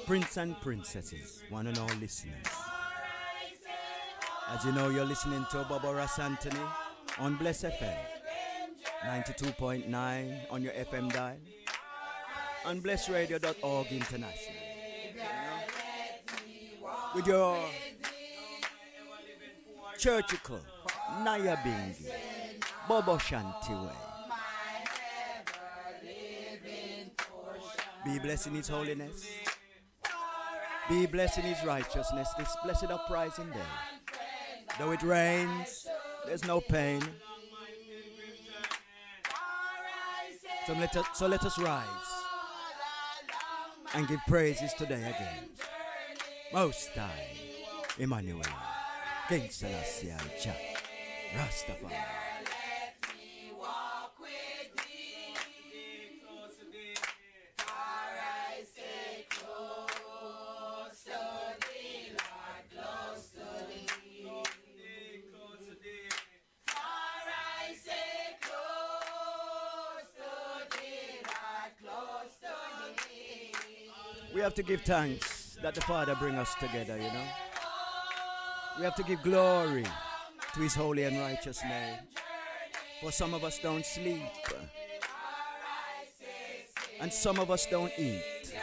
Prince and princesses, one and all listeners. As you know, you're listening to Bobo RAS Antony on Bless FM 92.9 on your FM dial, on blessradio.org international. With your churchical, Naya Bingi, Bobo Shantiwe. Be blessed in His holiness. Be blessed in His righteousness this blessed uprising day. Though it rains, there's no pain. So let us rise and give praises today again. Most High, Emmanuel, King Selassie, Rastafari. We have to give thanks that the Father bring us together, you know. We have to give glory to His holy and righteous name. For some of us don't sleep. And some of us don't eat.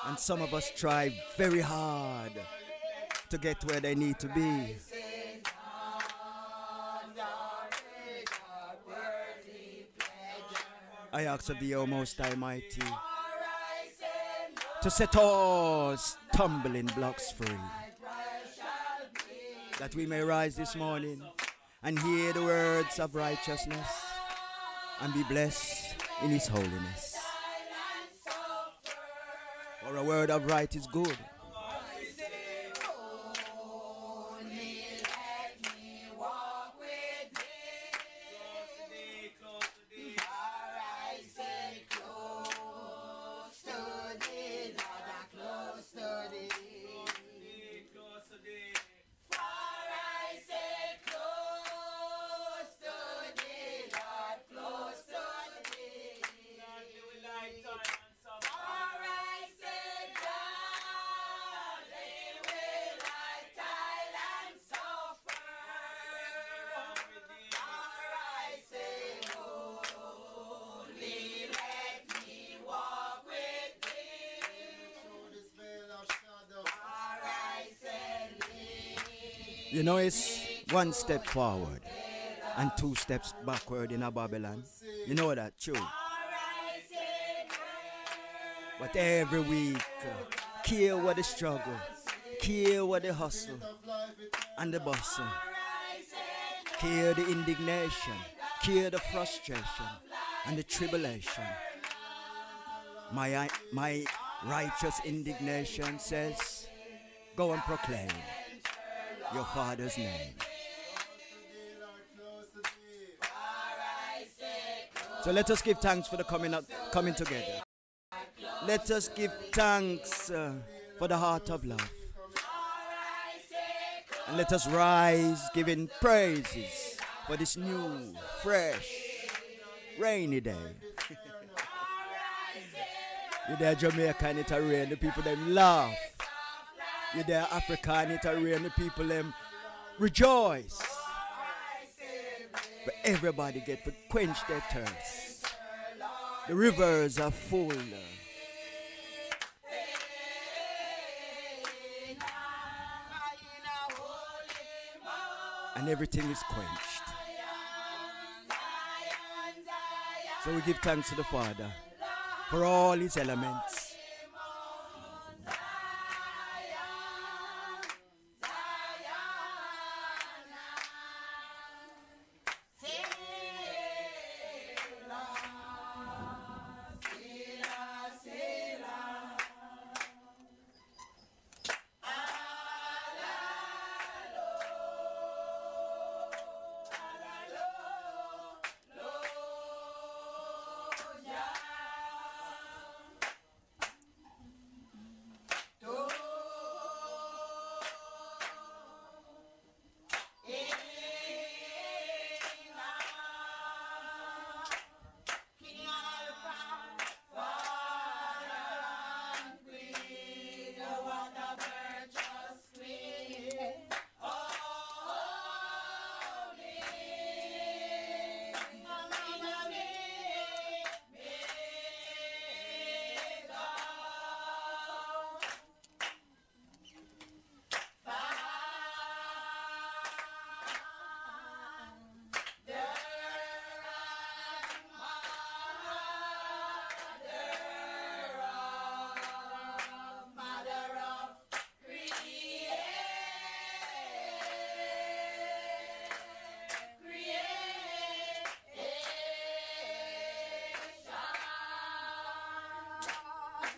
And some of us try very hard to get where they need to be. I ask of Thee, O Most Almighty, to set all stumbling blocks free, that we may rise this morning and hear the words of righteousness and be blessed in His holiness. For a word of right is good. You know, it's one step forward and two steps backward in a Babylon. You know that, true. But every week, care what the struggle, care what the hustle and the bustle, care the indignation, care the frustration and the tribulation. My righteous indignation says, go and proclaim your Father's name. So let us give thanks for the coming together. Let us give thanks for the heart of love. And let us rise giving praises for this new, fresh, rainy day. You there Jamaica and it a rain, the people them laugh. You there Africa and it a rain, the people them rejoice. But everybody get to quench their thirst. The rivers are full. And everything is quenched. So we give thanks to the Father for all His elements.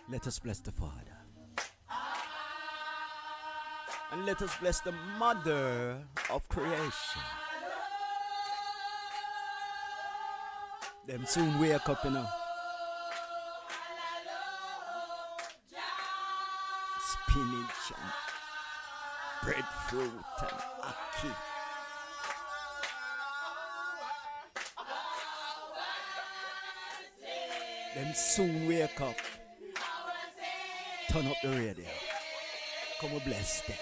Let us bless the Father. And let us bless the Mother of creation. Them soon wake up, you know. Spinach and breadfruit and ackee. Them soon wake up. Turn up the radio. Come and bless them.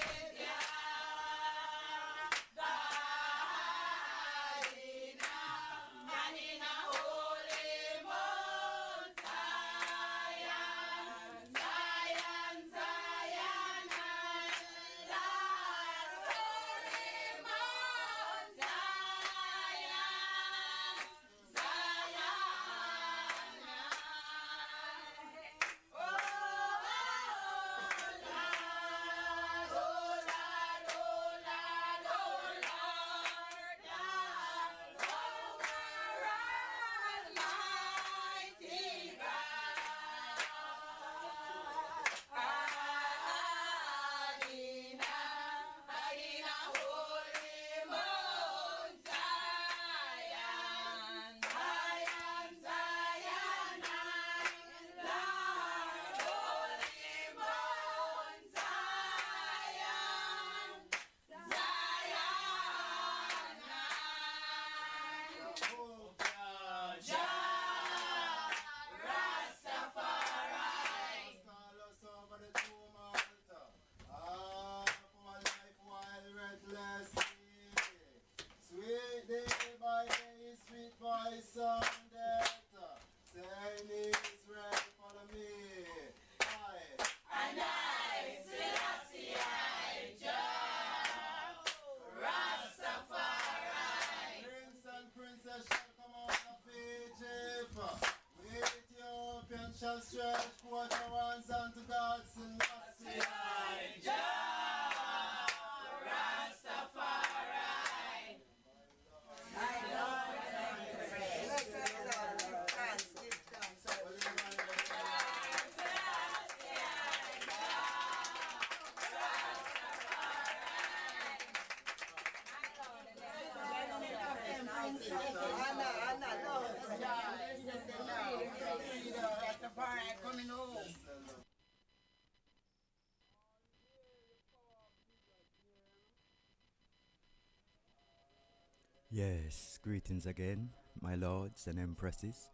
Yes, greetings again, my lords and empresses,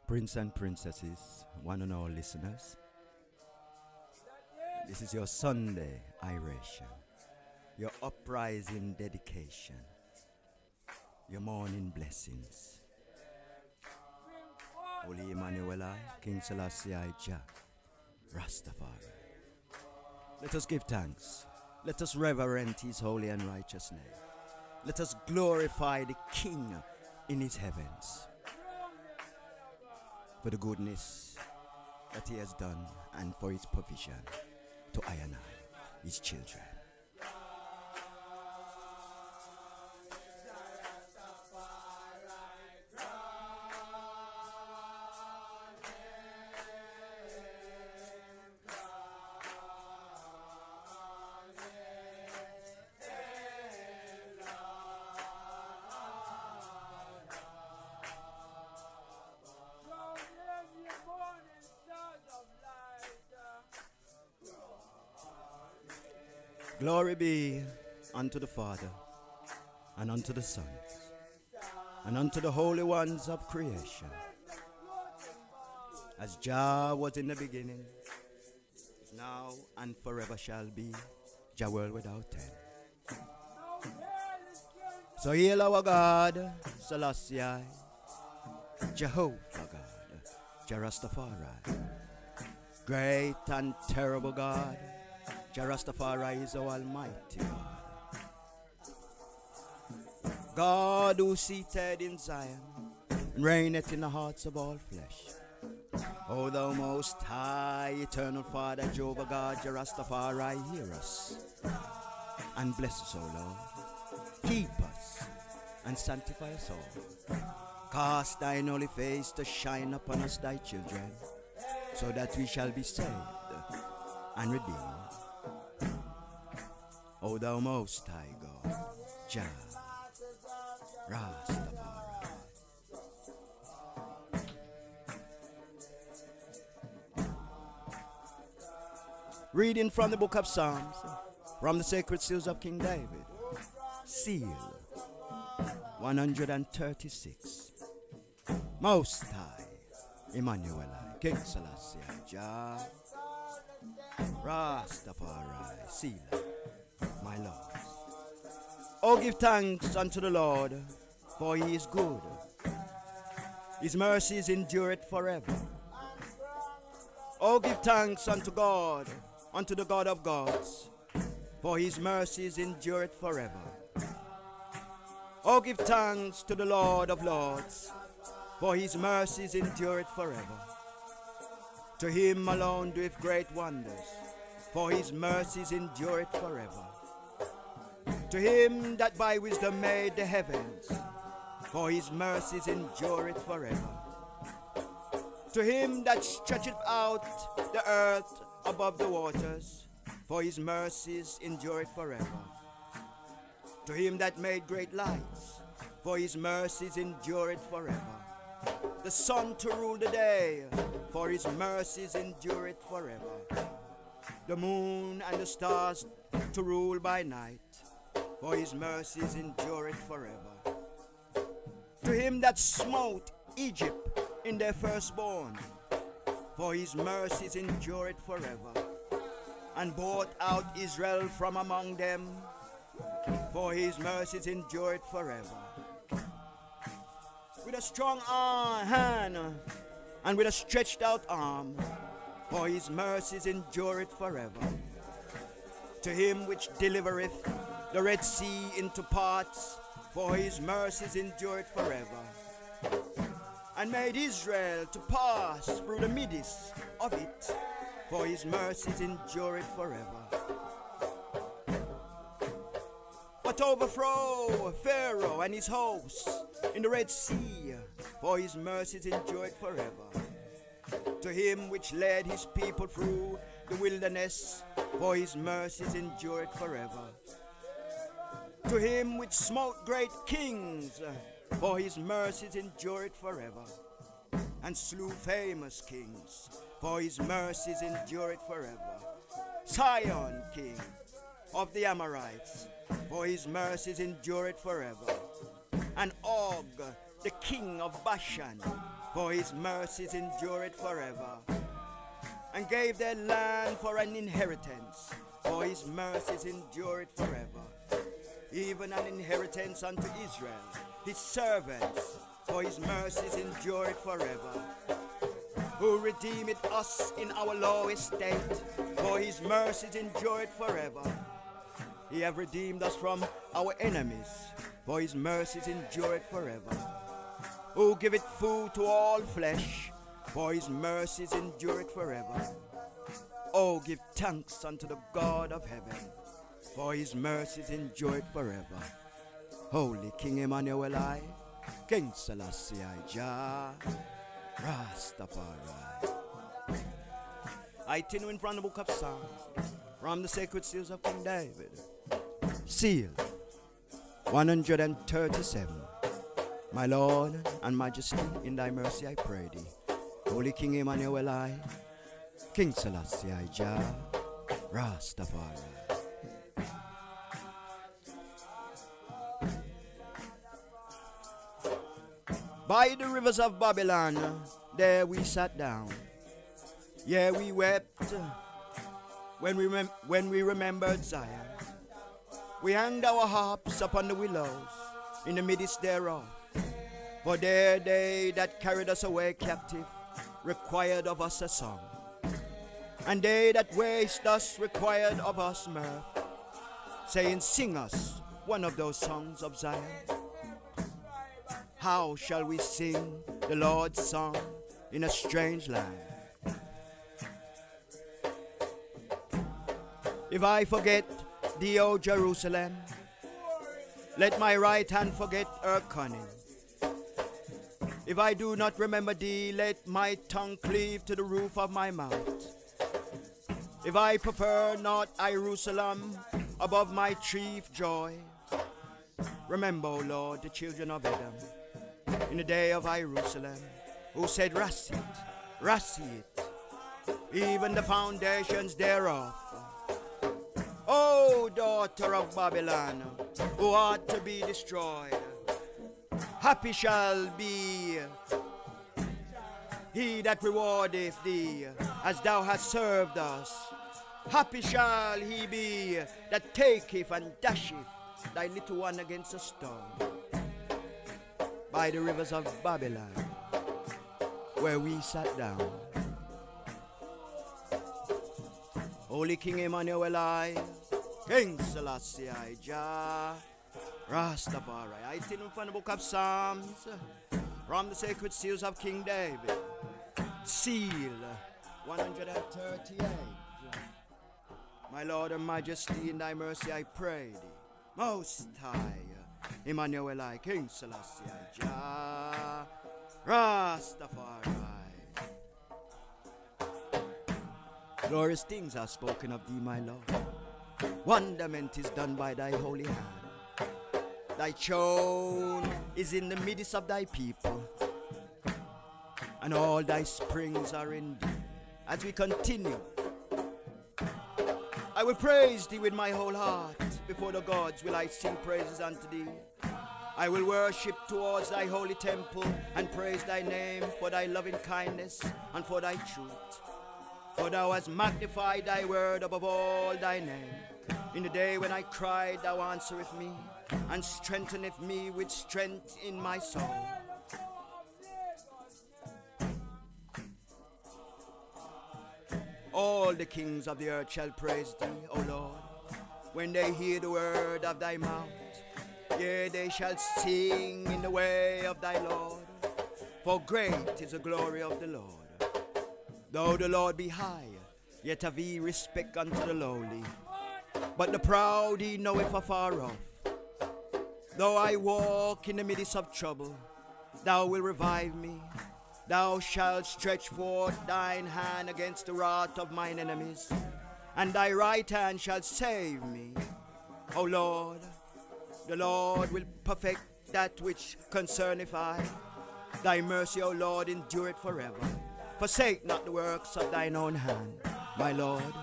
prince and princesses, one and all listeners. This is your Sunday iration, your uprising dedication, your morning blessings. Holy Emmanuel, King Selassie I, Jah, Rastafari. Let us give thanks. Let us reverence his holy and righteous name. Let us glorify the King in his heavens for the goodness that he has done and for his provision to I and I, his children. Glory be unto the Father, and unto the Son, and unto the holy ones of creation. As Jah was in the beginning, is now and forever shall be, Jah world without end. So hail our God, Selassie, Jehovah God, Jah Rastafari, great and terrible God. Jah Rastafari is our almighty God. God who seated in Zion, and reigneth in the hearts of all flesh. O thou most high, eternal Father, Jehovah God, Jah Rastafari, hear us, and bless us, O Lord. Keep us, and sanctify us all. Cast thine holy face to shine upon us, thy children, so that we shall be saved and redeemed. O thou most high God, Jah, Rastafari. Reading from the book of Psalms, from the sacred seals of King David, seal 136. Most High, Emmanuel, King Selassie, Jah, Rastafari, seal, my Lord. Oh, give thanks unto the Lord, for he is good. His mercies endureth forever. Oh, give thanks unto God, unto the God of gods, for his mercies endureth forever. Oh, give thanks to the Lord of lords, for his mercies endureth forever. To him alone doeth great wonders, for his mercies endureth forever. To him that by wisdom made the heavens, for his mercies endureth forever. To him that stretcheth out the earth above the waters, for his mercies endureth forever. To him that made great lights, for his mercies endureth forever. The sun to rule the day, for his mercies endureth forever. The moon and the stars to rule by night, for his mercies endureth forever. To him that smote Egypt in their firstborn, for his mercies endureth forever, and brought out Israel from among them, for his mercies endureth forever. With a strong hand and with a stretched out arm, for his mercies endureth forever. To him which delivereth the Red Sea into parts, for his mercies endureth forever, and made Israel to pass through the midst of it, for his mercies endureth forever. But overthrow Pharaoh and his hosts in the Red Sea, for his mercies endureth forever. To him which led his people through the wilderness, for his mercies endureth forever. To him which smote great kings, for his mercies endureth forever, and slew famous kings, for his mercies endureth forever. Sion, king of the Amorites, for his mercies endureth forever. And Og, the king of Bashan, for his mercies endureth forever. And gave their land for an inheritance, for his mercies endureth forever. Even an inheritance unto Israel, his servants, for his mercies endureth forever. Who redeemeth us in our low estate, for his mercies endureth forever. He hath redeemed us from our enemies, for his mercies endureth forever. Who giveth food to all flesh, for his mercies endureth forever. Oh, give thanks unto the God of heaven, for his mercies endureth forever. Holy King Emmanuel, King Selassie, Jah, Rastafari. I continue from the book of Psalms, from the sacred seals of King David, seal 137. My Lord and Majesty, in thy mercy I pray thee. Holy King Emmanuel, King Selassie, Jah, Rastafari. By the rivers of Babylon, there we sat down. Yeah, we wept when we remembered Zion. We hanged our harps upon the willows in the midst thereof. For there they that carried us away captive required of us a song. And they that waste us required of us mirth, saying, sing us one of those songs of Zion. How shall we sing the Lord's song in a strange land? If I forget thee, O Jerusalem, let my right hand forget her cunning. If I do not remember thee, let my tongue cleave to the roof of my mouth. If I prefer not Jerusalem above my chief joy, remember, O Lord, the children of Adam in the day of Jerusalem, who said, "RAS it, even the foundations thereof. O daughter of Babylon, who art to be destroyed, happy shall be he that rewardeth thee, as thou hast served us. Happy shall he be that taketh and dasheth thy little one against a stone, by the rivers of Babylon, where we sat down." Holy King Emmanuel, King Selassie, Jah, Rastafari. I take from the book of Psalms, from the sacred seals of King David. Seal 138. My Lord and Majesty, in thy mercy I pray thee. Most High, Emmanuel, King Selassie, Jah, Rastafari. Glorious things are spoken of thee, my Lord. Wonderment is done by thy holy hand. Thy throne is in the midst of thy people, and all thy springs are in thee. As we continue, I will praise thee with my whole heart. Before the gods will I sing praises unto thee. I will worship towards thy holy temple and praise thy name for thy loving kindness and for thy truth. For thou hast magnified thy word above all thy name. In the day when I cried, thou answerest me, and strengtheneth me with strength in my soul. All the kings of the earth shall praise thee, O Lord, when they hear the word of thy mouth. Yea, they shall sing in the way of thy Lord, for great is the glory of the Lord. Though the Lord be high, yet have he respect unto the lowly, but the proud he knoweth afar off. Though I walk in the midst of trouble, thou wilt revive me. Thou shalt stretch forth thine hand against the wrath of mine enemies, and thy right hand shall save me. O Lord, the Lord will perfect that which concerneth I. Thy mercy, O Lord, endureth forever. Forsake not the works of thine own hand, my Lord.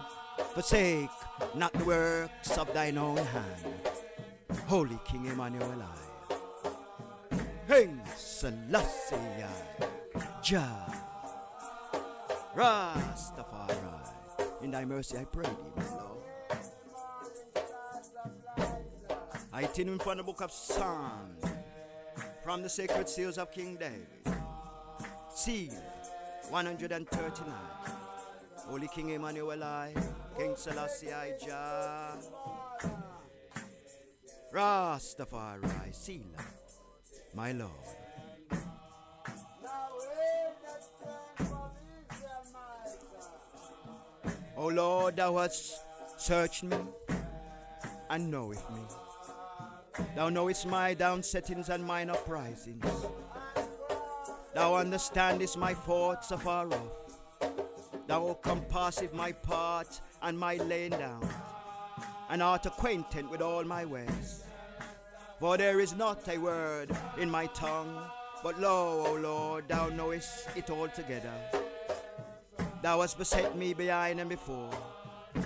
Forsake not the works of thine own hand. Holy King Emmanuel, King Selassie, Jah, Rastafari. In thy mercy I pray thee, my Lord. I take from the book of Psalms, from the sacred seals of King David. Seal 139. Holy King Emmanuel, King Selassie, Jah, Rastafari, seal, my Lord. O Lord, thou hast searched me and knowest me. Thou knowest my downsettings and mine uprisings. Thou understandest my thoughts afar off. Thou compassest my path and my laying down, and art acquainted with all my ways. For there is not a word in my tongue, but lo, O Lord, thou knowest it altogether. Thou hast beset me behind and before,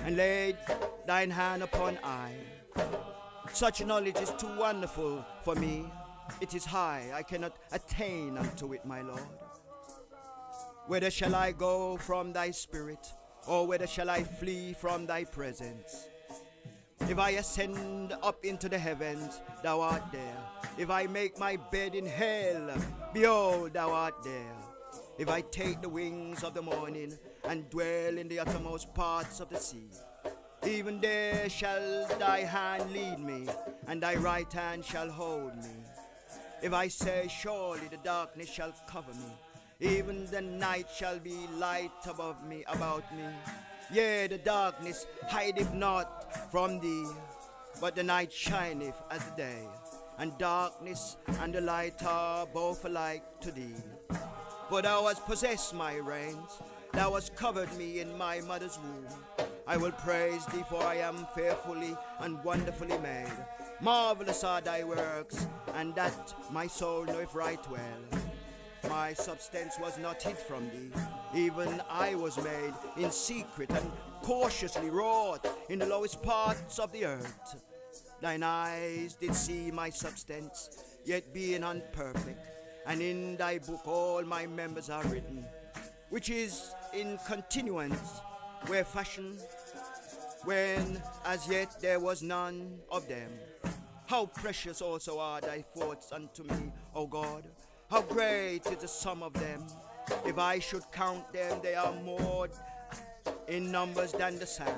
and laid thine hand upon I. Such knowledge is too wonderful for me. It is high, I cannot attain unto it, my Lord. Whither shall I go from thy spirit, or whither shall I flee from thy presence? If I ascend up into the heavens, thou art there. If I make my bed in hell, behold, thou art there. If I take the wings of the morning and dwell in the uttermost parts of the sea, even there shall thy hand lead me, and thy right hand shall hold me. If I say, surely the darkness shall cover me, even the night shall be light about me. Yea, the darkness hideth not from thee, but the night shineth as the day. and darkness and the light are both alike to thee. For thou hast possessed my reins, thou hast covered me in my mother's womb. I will praise thee, for I am fearfully and wonderfully made. Marvelous are thy works, and that my soul knoweth right well. My substance was not hid from thee, even I was made in secret and cautiously wrought in the lowest parts of the earth. Thine eyes did see my substance, yet being unperfect, and in thy book all my members are written, which is in continuance, where fashion, when as yet there was none of them. How precious also are thy thoughts unto me, O God! How great is the sum of them! If I should count them, they are more in numbers than the sand.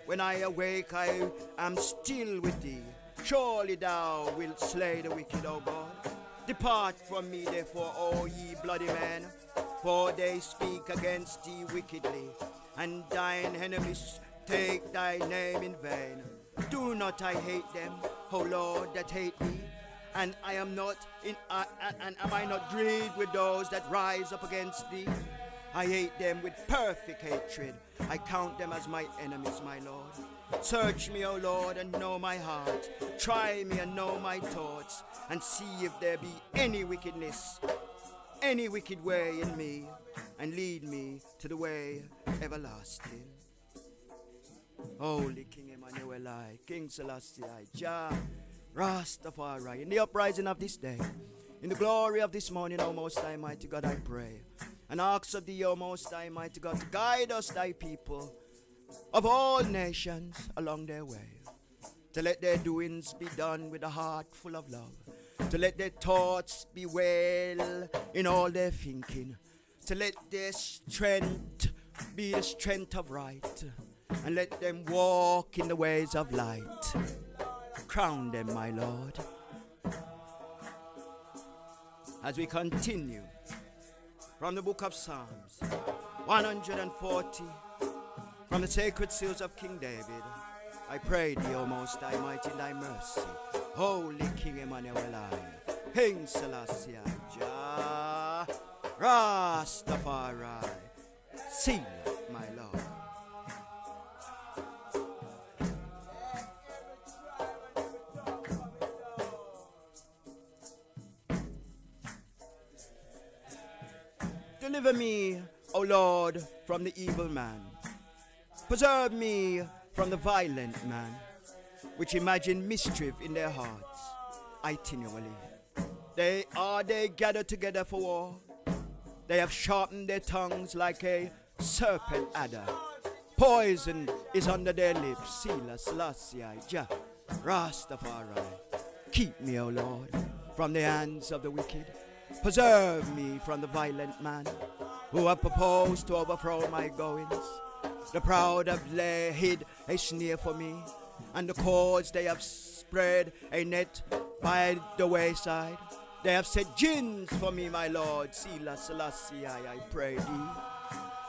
When I awake, I am still with thee. Surely thou wilt slay the wicked, O God. Depart from me, therefore, O ye bloody men, for they speak against thee wickedly, and thine enemies take thy name in vain. Do not I hate them, O Lord, that hate me? And am I not grieved with those that rise up against thee? I hate them with perfect hatred. I count them as my enemies, my Lord. Search me, O Lord, and know my heart. Try me and know my thoughts, and see if there be any wickedness, any wicked way in me, and lead me to the way everlasting. Holy King Emmanuel, King Selassie, Jah, Rastafari, in the uprising of this day, in the glory of this morning, O Most High Mighty God, I pray, and ask of thee, O Most High Mighty God, to guide us, thy people, of all nations along their way, to let their doings be done with a heart full of love, to let their thoughts be well in all their thinking, to let their strength be the strength of right, and let them walk in the ways of light. Crown them, my Lord. As we continue from the book of Psalms 140, from the sacred seals of King David, I pray thee, O Most High, mighty in thy mercy, Holy King Emmanuel, King Selassie, Jah, Rastafari, seal my Lord. Deliver me, O Lord, from the evil man. Preserve me from the violent man, which imagine mischief in their hearts. Itinerally. They gathered together for war. They have sharpened their tongues like a serpent adder. Poison is under their lips. Sila Selassie, Jah, Rastafari. Keep me, O Lord, from the hands of the wicked. Preserve me from the violent man who have proposed to overthrow my goings. The proud have hid a snare for me, and the cords they have spread a net by the wayside. They have set gins for me, my Lord. Sila Selassie, I pray thee.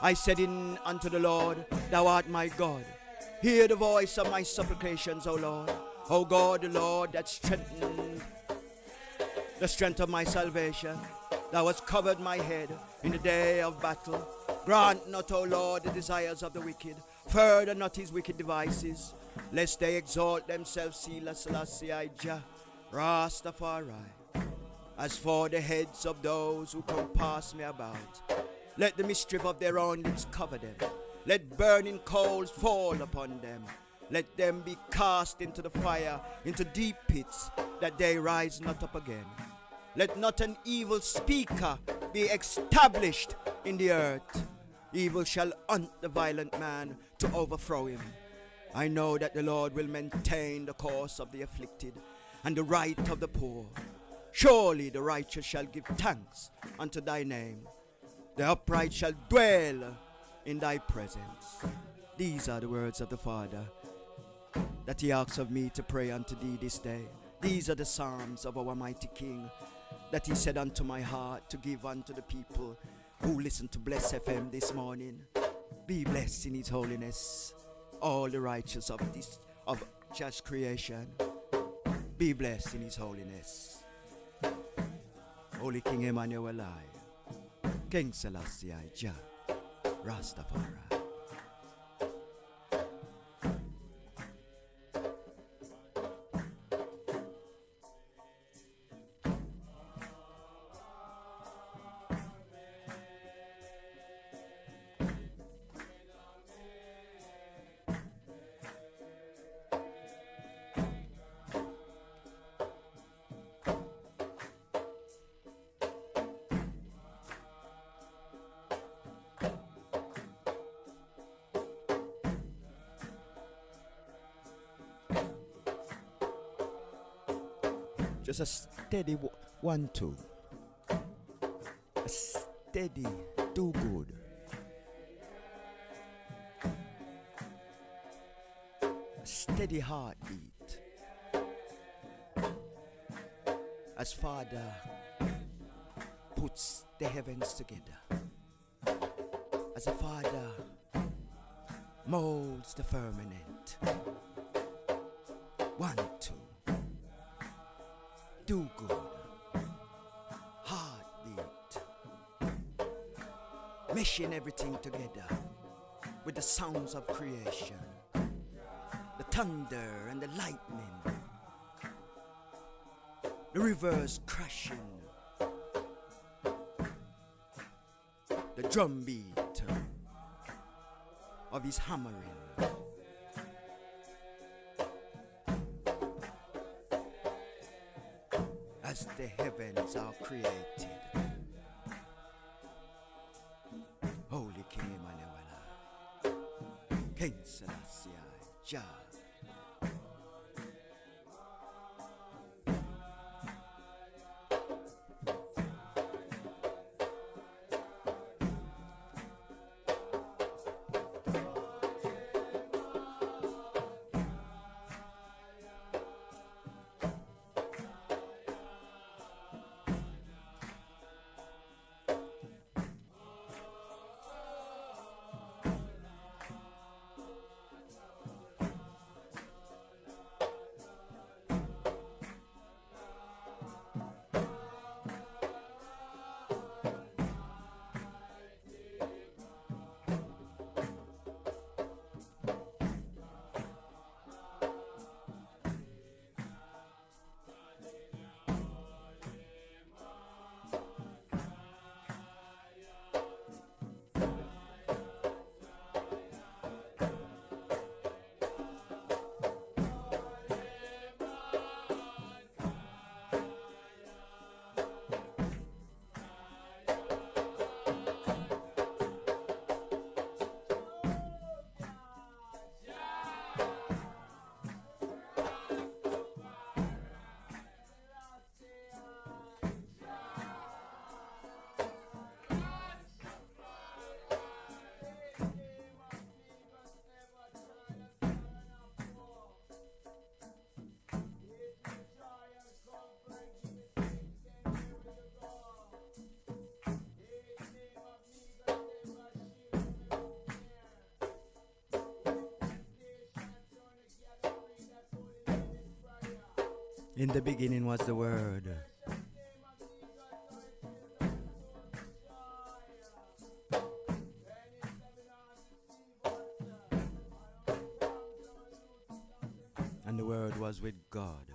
I said in unto the Lord, thou art my God. Hear the voice of my supplications, O Lord. O God, the Lord that strengthened the strength of my salvation. Thou hast covered my head in the day of battle. Grant not, O Lord, the desires of the wicked. Further not his wicked devices, lest they exalt themselves. Sila Selassie, Jah, Rastafari. As for the heads of those who compass me about, let the mischief of their own lips cover them. Let burning coals fall upon them. Let them be cast into the fire, into deep pits, that they rise not up again. Let not an evil speaker be established in the earth. Evil shall hunt the violent man to overthrow him. I know that the Lord will maintain the cause of the afflicted and the right of the poor. Surely the righteous shall give thanks unto thy name. The upright shall dwell in thy presence. These are the words of the Father that he asks of me to pray unto thee this day. These are the psalms of our mighty King that he said unto my heart to give unto the people who listen to Bless FM this morning. Be blessed in his holiness, all the righteous of just creation. Be blessed in his holiness. Holy King Emmanuel I, King Selassie I, Jah, Rastafari. Just a steady 1-2. A steady do good. A steady heartbeat. As Father puts the heavens together. As a Father molds the firmament. 1-2. Do good. Heartbeat. Meshing everything together with the sounds of creation. The thunder and the lightning. The rivers crashing. The drumbeat of his hammering. As the heavens are created. Holy King Emmanuel, King Selassie, Jah. In the beginning was the Word. And the Word was with God.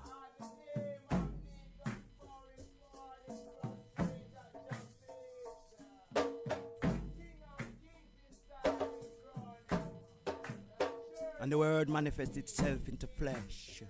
And the Word manifested itself into flesh.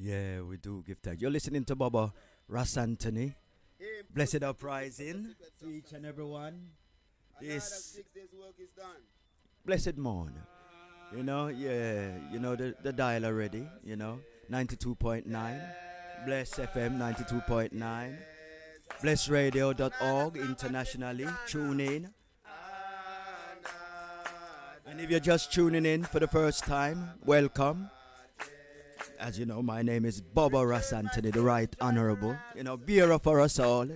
Yeah, we do give thanks. You're listening to Bobo, RAS Antony. Blessed uprising to each and every one. This blessed morn. You know, yeah, you know the dial already, you know, 92.9. Bless FM 92.9. blessradio.org internationally. Tune in. And if you're just tuning in for the first time, welcome. As you know, my name is Bobo RAS Antony, the Right Honorable. Bearer for us all.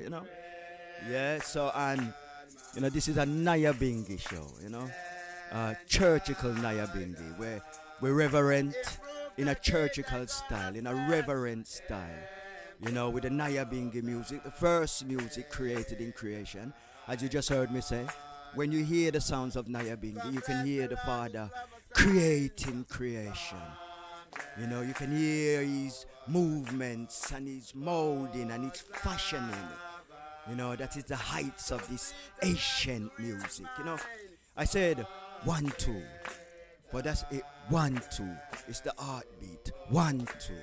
Yeah, so, and, this is a Nyabingi show, churchical Nyabingi, where we're reverent in a churchical style, in a reverent style, with the Nyabingi music, the first music created in creation. As you just heard me say, when you hear the sounds of Nyabingi, you can hear the Father creating creation. You can hear his movements and his molding and his fashioning. That is the heights of this ancient music. I said 1, 2, but that's it. 1, 2. It's the heartbeat. 1, 2.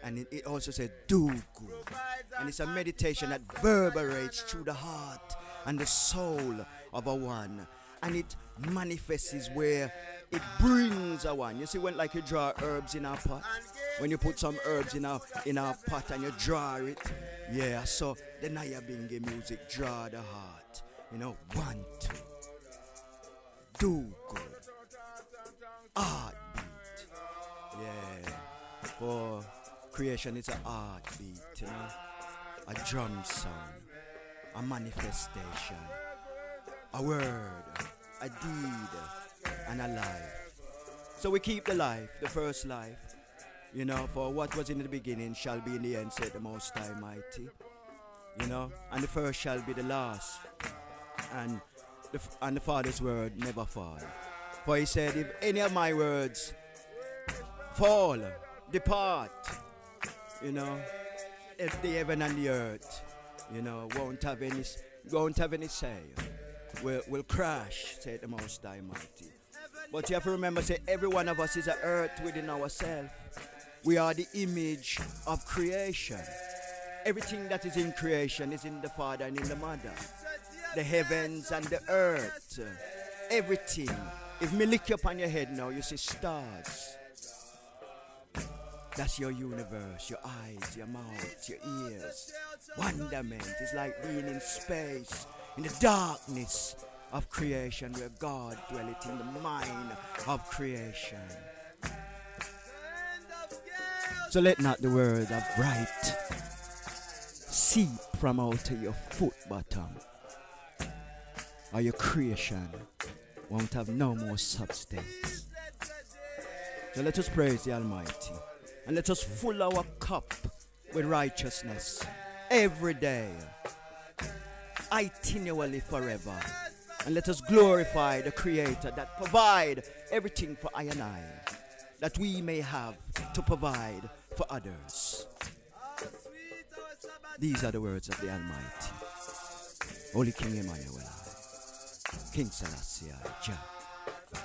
And it also says do good. And it's a meditation that reverberates through the heart and the soul of a one. And it manifests where it brings a one. You see, when like you draw herbs in a pot, when you put some herbs in a pot and you draw it, yeah, so the Nyabingi music draw the heart. 1, 2. Do good. Heartbeat. Yeah. For creation it's a heartbeat, a drum sound, a manifestation, a word, a deed, and a life. So we keep the life, the first life. For what was in the beginning shall be in the end, said the Most High Mighty. And the first shall be the last. And the Father's word never fall. For he said, if any of my words fall, depart, if the heaven and the earth, won't have any say, will crash, said the Most High Mighty. But you have to remember, say, every one of us is an earth within ourselves. We are the image of creation. Everything that is in creation is in the Father and in the Mother. The heavens and the earth. Everything. If me lick you upon your head now, you see stars. That's your universe, your eyes, your mouth, your ears. Wonderment is like being in space, in the darkness of creation, where God dwelleth in the mind of creation. So let not the word of right seep from out of your foot bottom, or your creation won't have no more substance. So let us praise the Almighty, and let us fill our cup with righteousness every day, continually, forever. And let us glorify the Creator that provide everything for I and I, that we may have to provide for others. These are the words of the Almighty. Holy King Emmanuel, King Selassie, Jah,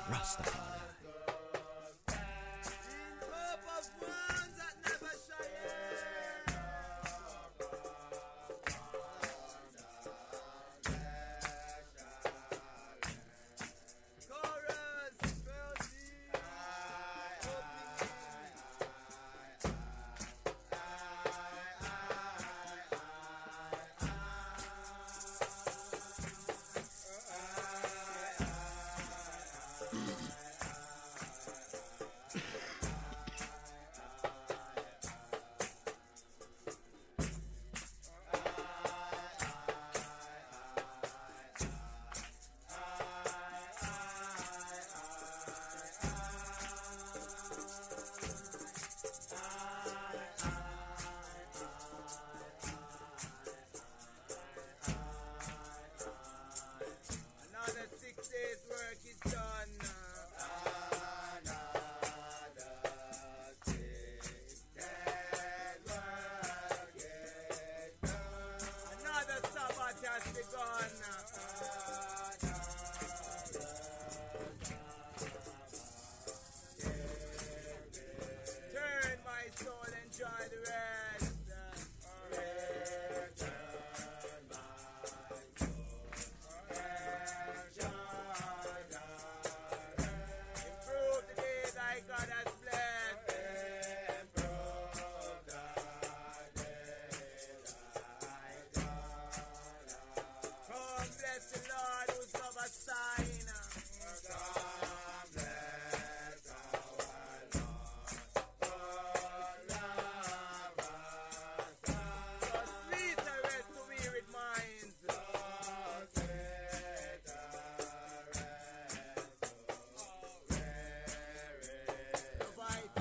Rastafari.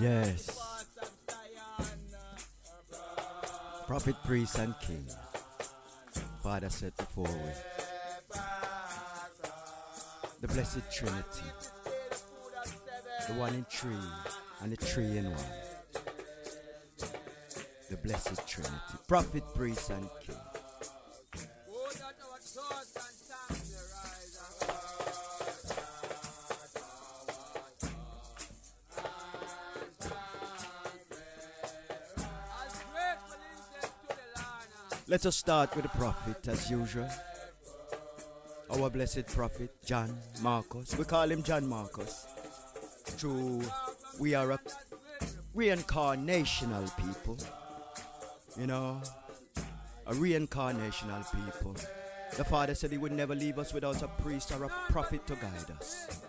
Yes. Prophet, priest, and king. Father said before we. The blessed Trinity. The one in three and the three in one. The blessed Trinity. Prophet, priest, and king. Let us start with the prophet as usual. Our blessed prophet, John Marcus. We call him John Marcus. True, we are a reincarnational people. You know, a reincarnational people. The Father said he would never leave us without a priest or a prophet to guide us.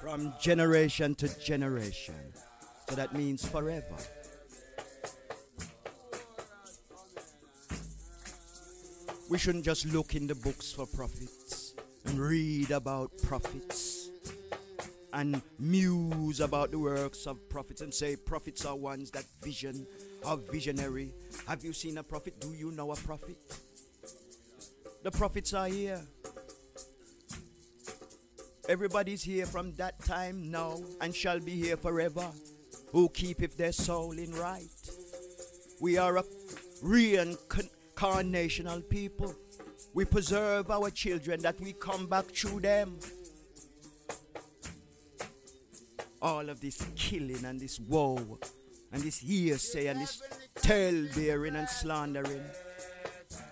From generation to generation. So that means forever. We shouldn't just look in the books for prophets and read about prophets and muse about the works of prophets and say prophets are ones that are visionary. Have you seen a prophet? Do you know a prophet? The prophets are here. Everybody's here from that time now and shall be here forever, who keepeth their soul in right. We are a reincarnational people. We preserve our children that we come back through them. All of this killing and this woe and this hearsay and this tale-bearing and slandering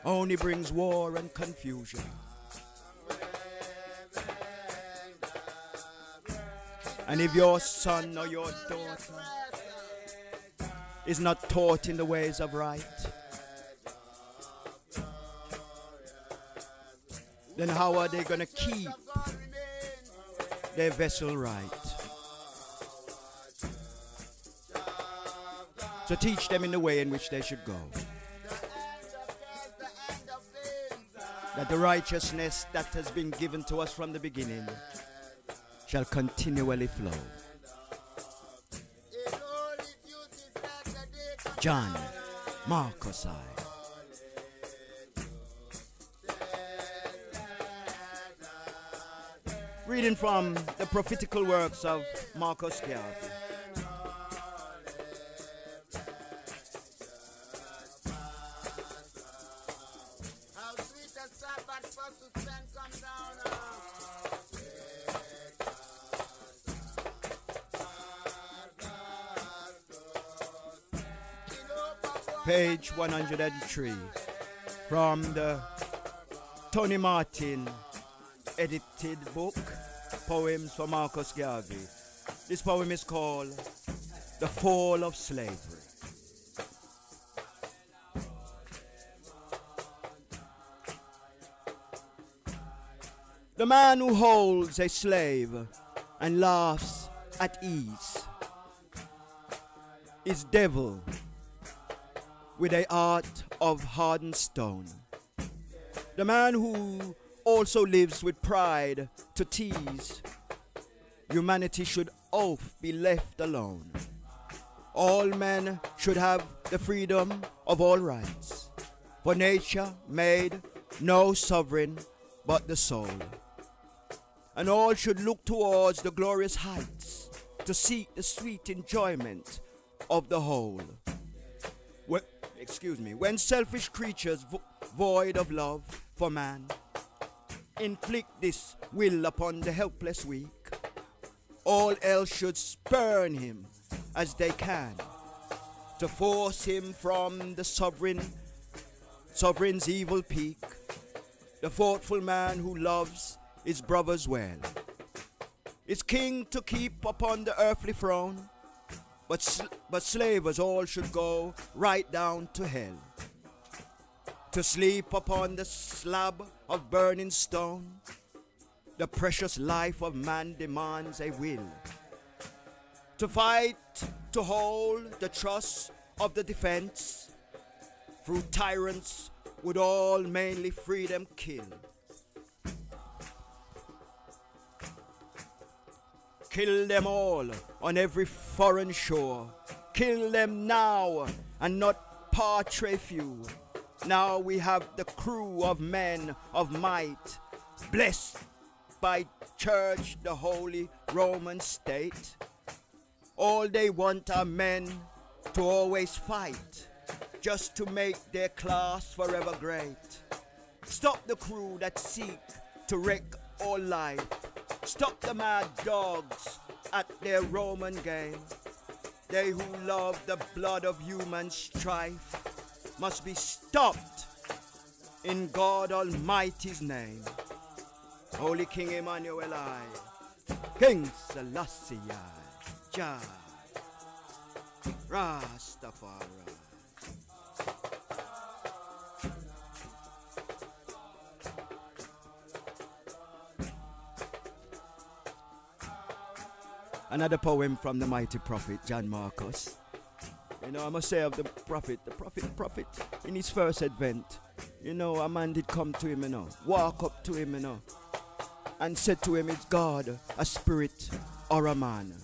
only brings war and confusion. And if your son or your daughter is not taught in the ways of right, then how are they going to keep their vessel right? So teach them in the way in which they should go, that the righteousness that has been given to us from the beginning shall continually flow. John Marcus I. Reading from the prophetical works of Marcus Garvey. Page 103 from the Tony Martin edited book, Poems for Marcus Garvey. This poem is called The Fall of Slavery. The man who holds a slave and laughs at ease is devil with a heart of hardened stone. The man who also lives with pride to tease humanity should oft be left alone. All men should have the freedom of all rights, for nature made no sovereign but the soul. And all should look towards the glorious heights to seek the sweet enjoyment of the whole. When selfish creatures void of love for man inflict this will upon the helpless weak, all else should spurn him as they can to force him from the sovereign's evil peak. The thoughtful man who loves his brothers well is king to keep upon the earthly throne, but slavers all should go right down to hell. to sleep upon the slab of burning stone. The precious life of man demands a will to fight, to hold the trust of the defense. Through tyrants would all mainly freedom kill. Kill them all on every foreign shore. Kill them now and not portray few. Now we have the crew of men of might, blessed by church, the holy Roman state. All they want are men to always fight, just to make their class forever great. Stop the crew that seek to wreck all life. Stop the mad dogs at their Roman game. They who love the blood of human strife must be stopped in God Almighty's name. Holy King Emmanuel I, King Selassie I, Jah, Rastafari. Another poem from the mighty prophet John Marcus. You know, I must say of the prophet in his first advent, you know, a man did come to him, you know, walk up to him, you know, and said to him, is God a spirit or a man?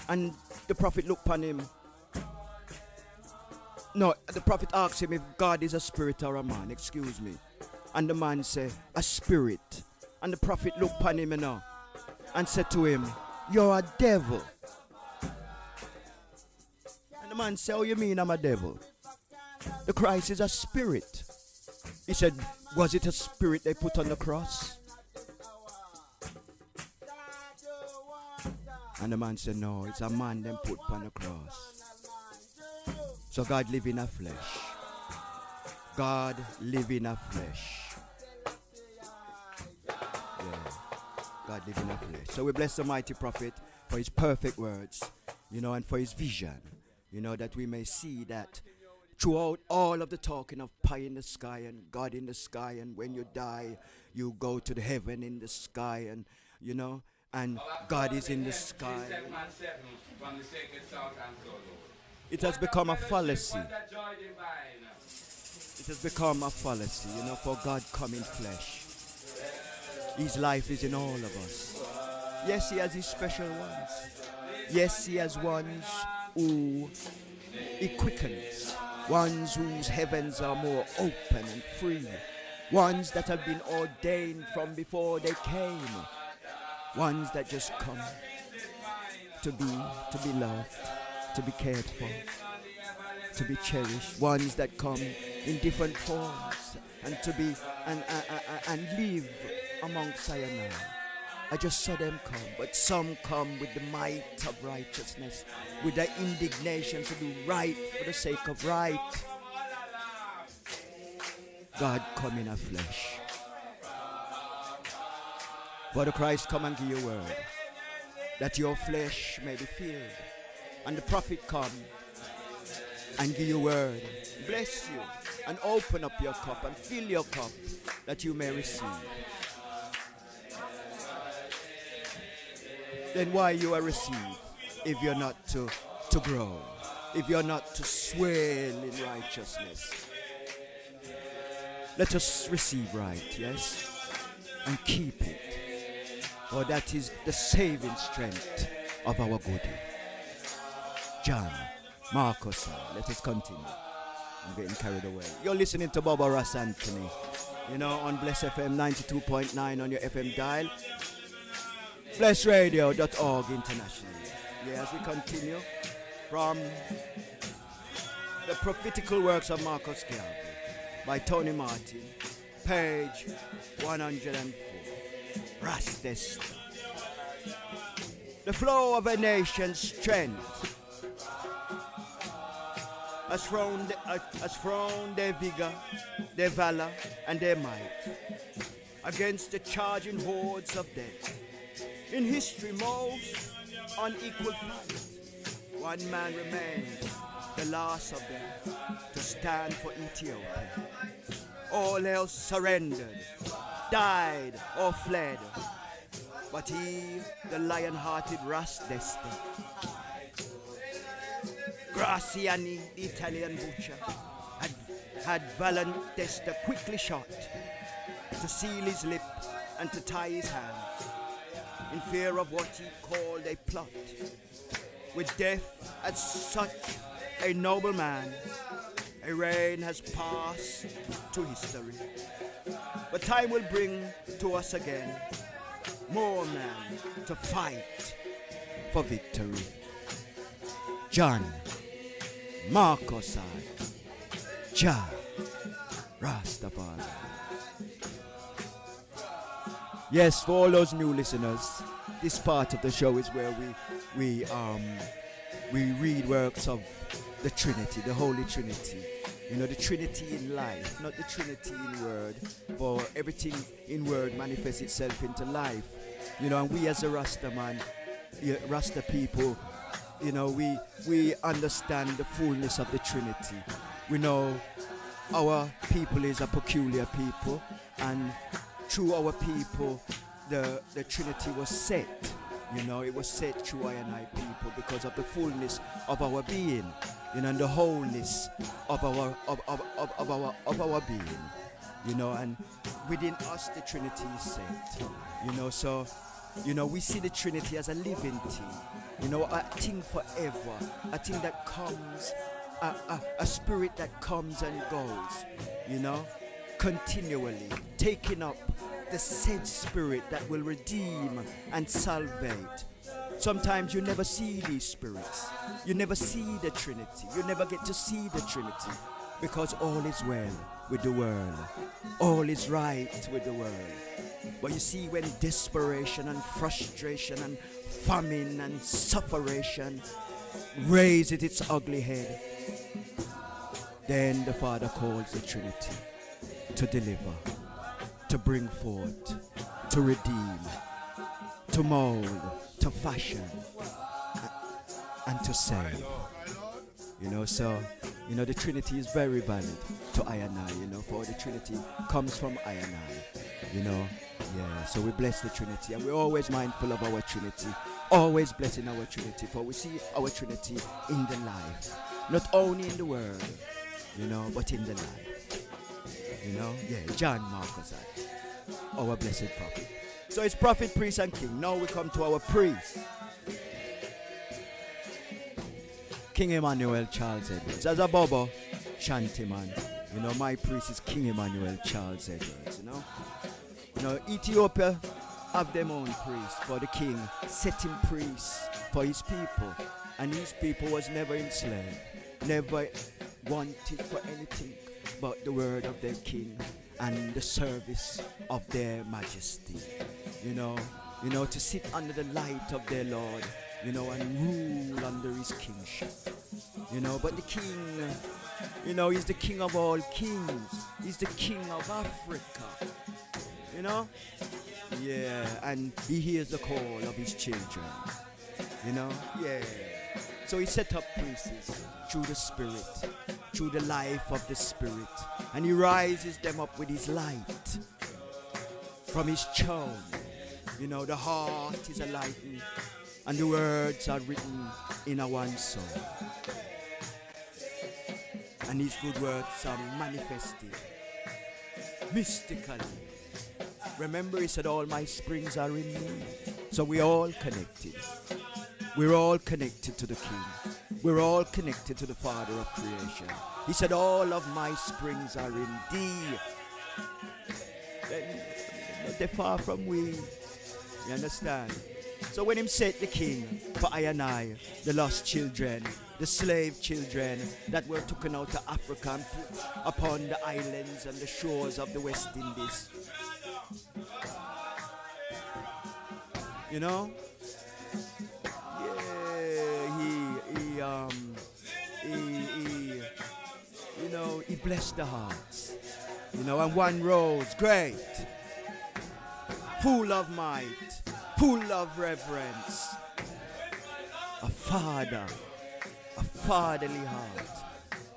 And the prophet looked upon him. No, the prophet asked him if God is a spirit or a man, excuse me. And the man said, a spirit. And the prophet looked upon him, you know, and said to him, you're a devil. And the man said, oh, you mean I'm a devil? The Christ is a spirit. He said, was it a spirit they put on the cross? And the man said, no, it's a man them put on the cross. So God live in a flesh. God live in a flesh. God live in a flesh. So we bless the mighty prophet for his perfect words, you know, and for his vision, you know, that we may see that throughout all of the talking of pie in the sky and God in the sky, and when you die, you go to the heaven in the sky, and, you know, and God is in the sky. It has become a fallacy. It has become a fallacy, you know, for God come in flesh. His life is in all of us. Yes, he has his special ones. Yes, he has ones who he quickens. Ones whose heavens are more open and free. Ones that have been ordained from before they came. Ones that just come to be loved, to be cared for, to be cherished. Ones that come in different forms and to be and live among Sayonara. I just saw them come, but some come with the might of righteousness, with the indignation to do right for the sake of right. God come in a flesh. For the Christ come and give you word, that your flesh may be filled. And the prophet come and give you word, bless you, and open up your cup and fill your cup that you may receive. Then why you are received if you're not to grow, if you're not to swell in righteousness? Let us receive right, yes, and keep it, for that is the saving strength of our goodie. John Marcus, let us continue. I'm getting carried away. You're listening to Bobo, RAS, Antony, you know, on Bless FM 92.9 on your FM dial. BlessRadio.org internationally. Yeah, as we continue from the prophetical works of Marcus Garvey by Tony Martin, page 104. Rastesta. The flow of a nation's strength has thrown their vigor, their valor, and their might against the charging hordes of death. In history, most unequal fight. One man remains, the last of them, to stand for Ethiopia. All else surrendered, died or fled. But he, the lion-hearted RAS destiny, Graziani, the Italian butcher, had valiant Desta quickly shot to seal his lip and to tie his hands, in fear of what he called a plot. With death as such a noble man, a reign has passed to history. But time will bring to us again more men to fight for victory. John Marcos Jah Rastafari. Yes, for all those new listeners, this part of the show is where we read works of the Trinity, the Holy Trinity. You know, the Trinity in life, not the Trinity in word. For everything in word manifests itself into life. You know, and we as a Rasta man, Rasta people, you know, we understand the fullness of the Trinity. We know our people is a peculiar people, and through our people, the Trinity was set. You know, it was set through I and I people because of the fullness of our being, you know, and the wholeness of our being, you know, and within us the Trinity is set, you know. So, you know, we see the Trinity as a living thing, you know, a thing forever, a thing that comes, a spirit that comes and goes, you know, continually taking up the said spirit that will redeem and salvate. Sometimes you never see these spirits. You never see the Trinity. You never get to see the Trinity because all is well with the world. All is right with the world. But you see, when desperation and frustration and famine and sufferation raises its ugly head, then the Father calls the Trinity to deliver, to bring forth, to redeem, to mold, to fashion, and to save. You know, so, you know, the Trinity is very valid to I and I, you know, for the Trinity comes from I and I, you know. Yeah, so we bless the Trinity, and we're always mindful of our Trinity, always blessing our Trinity, for we see our Trinity in the life, not only in the world, you know, but in the life. You know, yeah, John Marcos, our blessed prophet. So it's prophet, priest, and king. Now we come to our priest, King Emmanuel Charles Edwards. As a Bobo Shantyman, you know, my priest is King Emmanuel Charles Edwards, you know. You know, Ethiopia have their own priest for the king, setting priests for his people. And his people was never enslaved, never wanted for anything but the word of their king and the service of their majesty. You know, to sit under the light of their Lord, you know, and rule under his kingship. You know, but the king, you know, he's the king of all kings. He's the king of Africa. You know? Yeah, and he hears the call of his children. You know? Yeah. So he set up priests through the Spirit, through the life of the Spirit. And he rises them up with his light from his throne. You know, the heart is enlightened and the words are written in our soul. And his good words are manifested mystically. Remember, he said, all my springs are in me. So we're all connected. We're all connected to the King. We're all connected to the Father of creation. He said, all of my springs are in thee. They're far from we. You understand? So when him set the king for I and I, the lost children, the slave children that were taken out of Africa and put upon the islands and the shores of the West Indies. You know? Yeah, you know, he blessed the hearts. You know, and one rose, great, full of might, full of reverence. A father, a fatherly heart,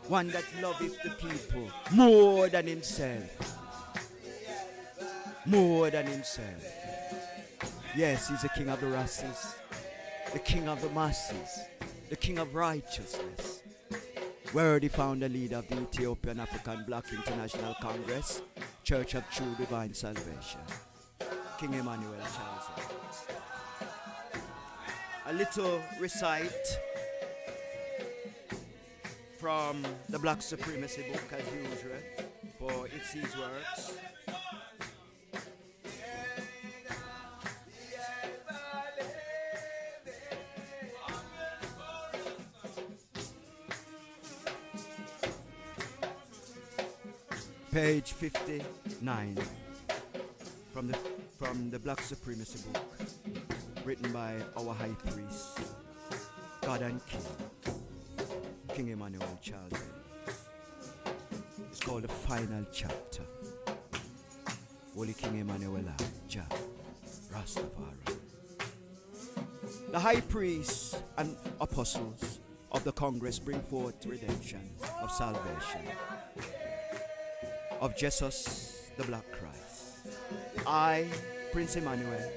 one that loveth the people more than himself. More than himself. Yes, he's the king of the RASes, the king of the masses, the king of righteousness. Worthy founder leader of the Ethiopian African Black International Congress, Church of True Divine Salvation, King Emmanuel Charles Edwards. A little recite from the Black Supremacy book as usual, for it's his works. Page 59 from the Black Supremacy book, written by our High Priest, God and King, King Emmanuel Charles Edwards. It's called the final chapter. Holy King Emmanuel Jah Rastafari. The High Priests and Apostles of the Congress bring forth redemption of salvation of Jesus the Black Christ. I, Prince Emmanuel,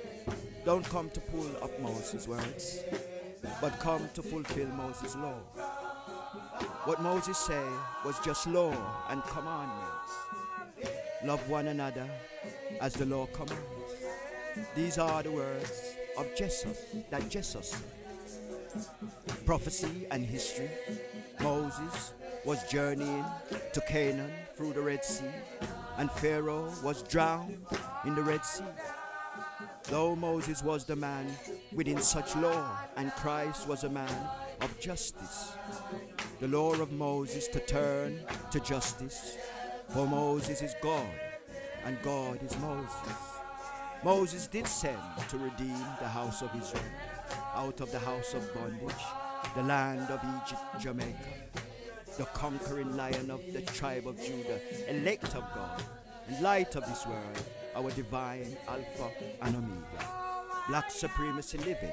don't come to pull up Moses' words, but come to fulfill Moses' law. What Moses said was just law and commandments. Love one another as the law commands. These are the words of Jesus that Jesus said. Prophecy and history. Moses was journeying to Canaan through the Red Sea, and Pharaoh was drowned in the Red Sea. Though Moses was the man within such law, and Christ was a man of justice, the law of Moses to turn to justice, for Moses is God, and God is Moses. Moses did send to redeem the house of Israel out of the house of bondage, the land of Egypt, Jamaica, the conquering lion of the tribe of Judah, elect of God, and light of this world, our divine Alpha and Omega. Black supremacy liveth,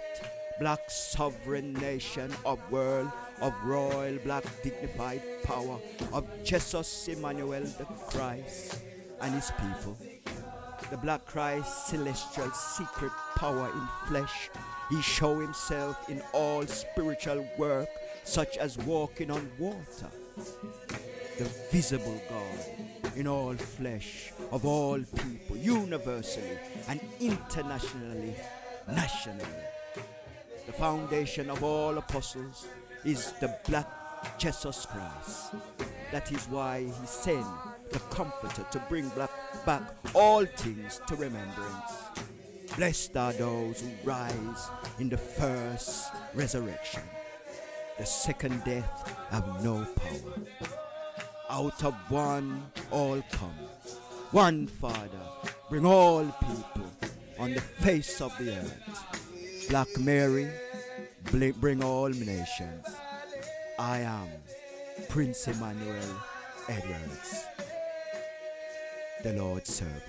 black sovereign nation of world, of royal black dignified power, of Jesus Emmanuel the Christ and his people. The Black Christ, celestial secret power in flesh, he show himself in all spiritual work, such as walking on water. The visible God in all flesh, of all people, universally and internationally, nationally. The foundation of all apostles is the Black Jesus Christ. That is why he sent the Comforter to bring back all things to remembrance. Blessed are those who rise in the first resurrection. The second death have no power. Out of one all come. One Father, bring all people on the face of the earth. Black Mary, bring all nations. I am Prince Emmanuel Edwards, the Lord's servant.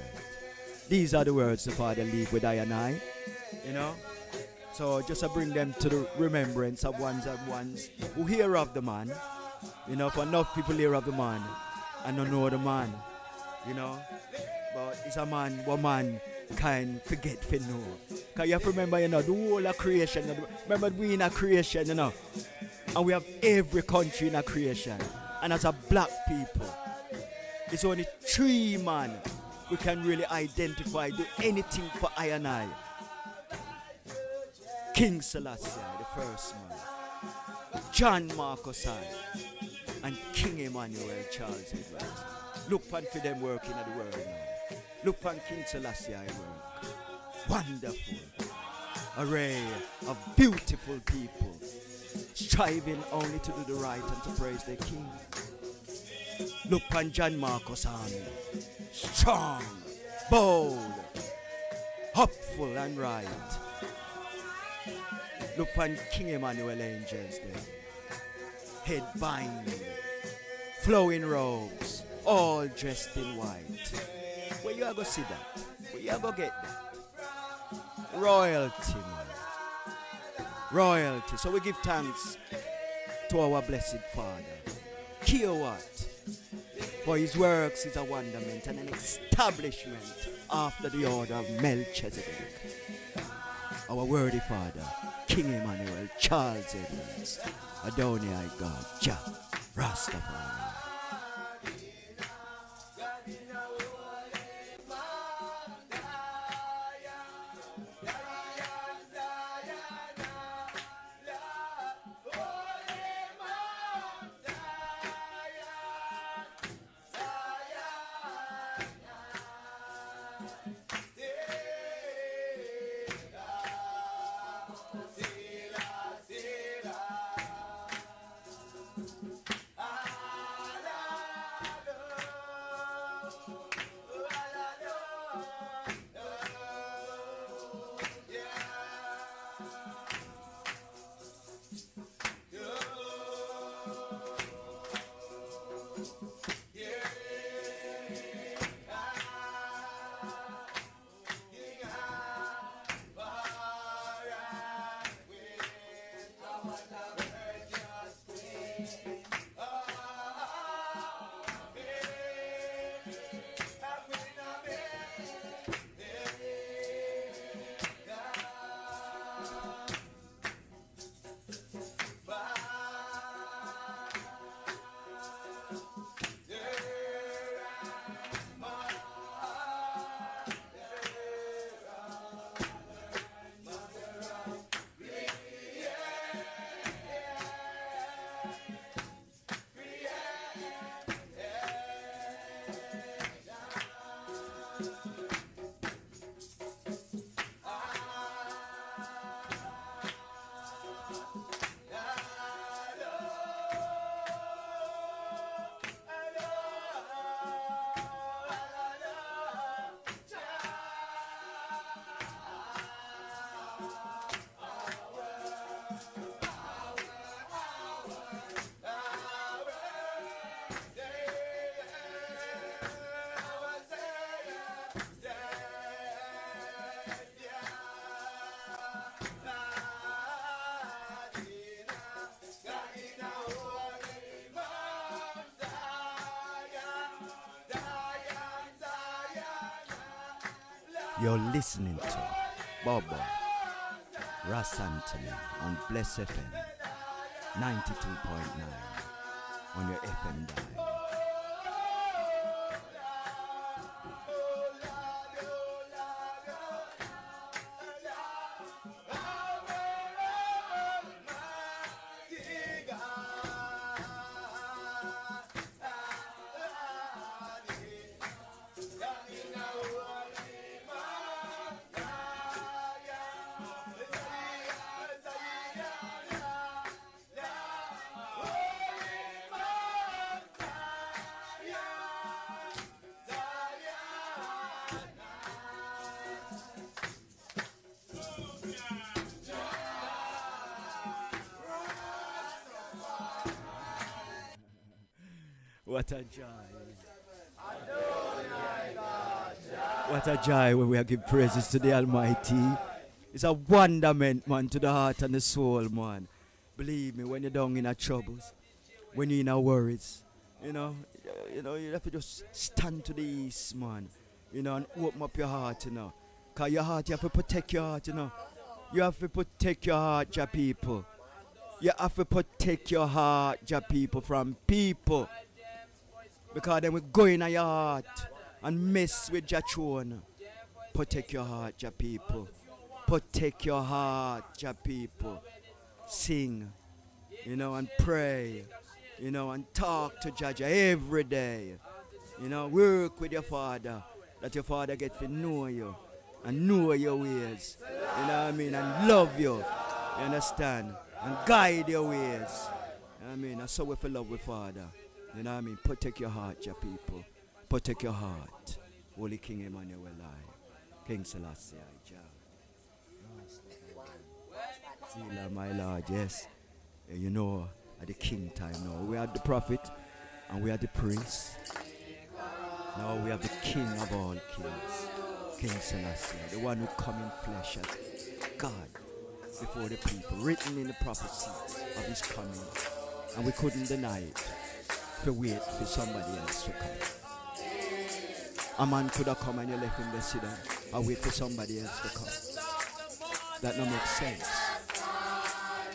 These are the words the Father leave with I and I, you know. So just to bring them to the remembrance of ones who hear of the man, you know, for enough people hear of the man and don't know the man, you know. But it's a man, what man can forget to know. Because you have to remember, you know, the whole of creation. Remember we in a creation, you know. And we have every country in a creation. And as a black people, it's only 3 men we can really identify, do anything for I and I. King Selassie, the first man. John Marcus I, and King Emmanuel Charles Edwards. Look upon for them working in the world now. Look upon King Selassie I work. Wonderful array of beautiful people, striving only to do the right and to praise their King. Look upon John Marcus Army, strong, bold, hopeful and right. Look upon King Emmanuel Angels there, head bind, flowing robes, all dressed in white. Where you are going to see that? Where you are going to get that? Royalty, man. Royalty. So we give thanks to our blessed Father. care what. For his works is a wonderment and an establishment after the order of Melchizedek. Our worthy Father, King Emmanuel, Charles Edwards, Adonai God, Jah, Rastafari. You're listening to Bobo, RAS Antony on Bless FM 92.9 on your FM dial. What a joy. What a joy when we are giving praises to the Almighty. It's a wonderment, man, to the heart and the soul, man. Believe me, when you're down in our troubles, when you're in our worries, you have to just stand to the east, man, and open up your heart, Because your heart, you have to protect your heart, You have to protect your heart, your people. You have to protect your heart, your people, from people. Because then we go in your heart and mess with your throne. Protect your heart, your people. Protect your heart, your people. Sing, and pray, and talk to Jaja every day. Work with your father, that your father get to know you and know your ways. You know what I mean? And love you. You understand? And guide your ways. You know what I mean? That's so we feel love with Father. You know what I mean? Protect your heart, your people. Protect your heart. Holy King Emmanuel, King Selassie, Jah. Zila, my Lord, yes. At the king time now. We have the prophet and we have the prince. Now we have the king of all kings. King Selassie, the one who come in flesh as God before the people. Written in the prophecy of his coming. And we couldn't deny it. to wait for somebody else to come. A man could have come and you left him there sit down. I wait for somebody else to come. That no makes sense.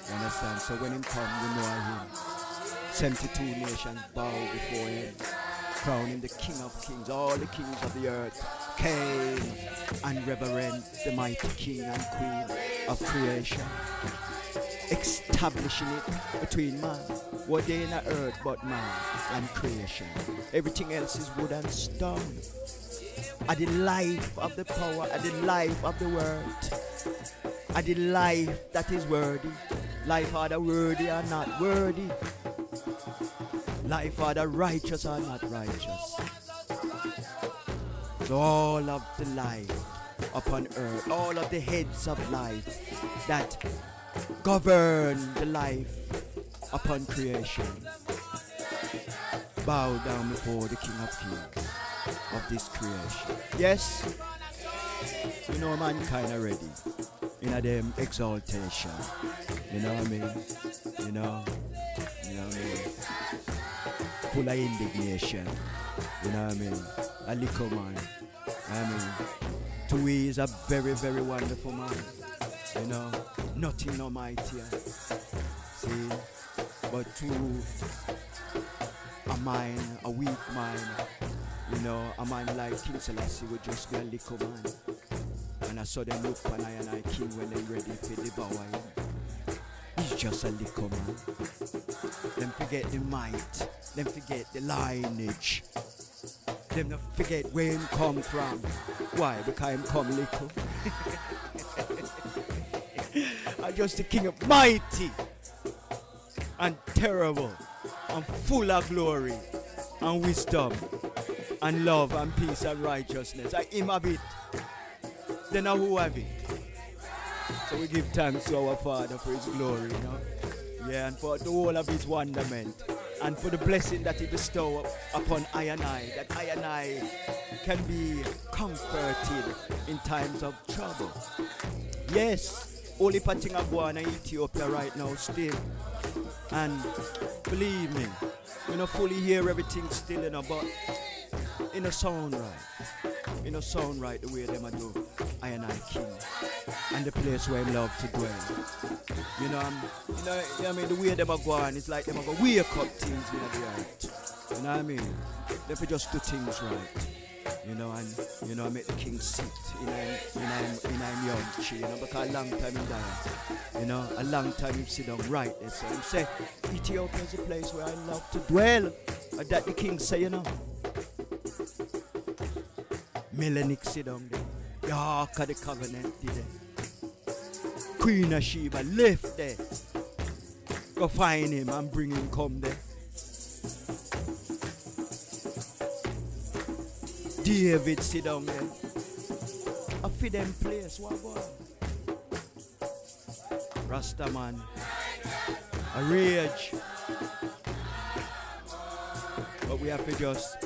You understand? So when him come, you know him. 72 nations bow before him. Crown him the King of Kings. All the kings of the earth came and reverence the mighty King and Queen of creation. Establishing it between man. What they in the earth but man and creation. Everything else is wood and stone. At the life of the power, at the life of the word. At the life that is worthy. Life either worthy or not worthy. Life either righteous or not righteous. So all of the life upon earth, all of the heads of life that govern the life upon creation, bow down before the King of Kings of this creation. Yes, you know mankind already in a them exaltation. You know what I mean? You know what I mean? Full of indignation. You know what I mean? A little man. I mean, to we is a very, very wonderful man. You know, nothing no mightier. See? But to a mind, a weak mind, you know, a man like King Selassie would just be a little man. And I saw them look on I and I king when they ready for devour him. He's just a little man. Them forget the might. Them forget the lineage. Them not forget where him come from. Why? Because him come little. I'm just the king of mighty and terrible and full of glory and wisdom and love and peace and righteousness. I him have it. Then who have it? So we give thanks to our Father for his glory, you know. Yeah, and for the whole of his wonderment. And for the blessing that he bestow upon I and I, that I and I can be comforted in times of trouble. Yes, only thing I go on in Ethiopia right now still. And believe me, we don't fully hear everything still, you know, but in a sound right. In a sound right the way them I do I and I king. And the place where I love to dwell. You know, I mean, the way them are going, it's like them are going to wake up things in the earth. You know what I mean? They just do things right. You know, and you know, I make the king sit in a young tree, you know, because a long time he died. You know, a long time he sit down right there. So he say, Ethiopia is a place where I love to dwell. And that the king say, you know. Melanic sit down there. The Ark of the Covenant did it. Queen of Sheba left there. Go find him and bring him come there. David sit down there. I feed them place. What about? Rasta man. A rage. But we have to just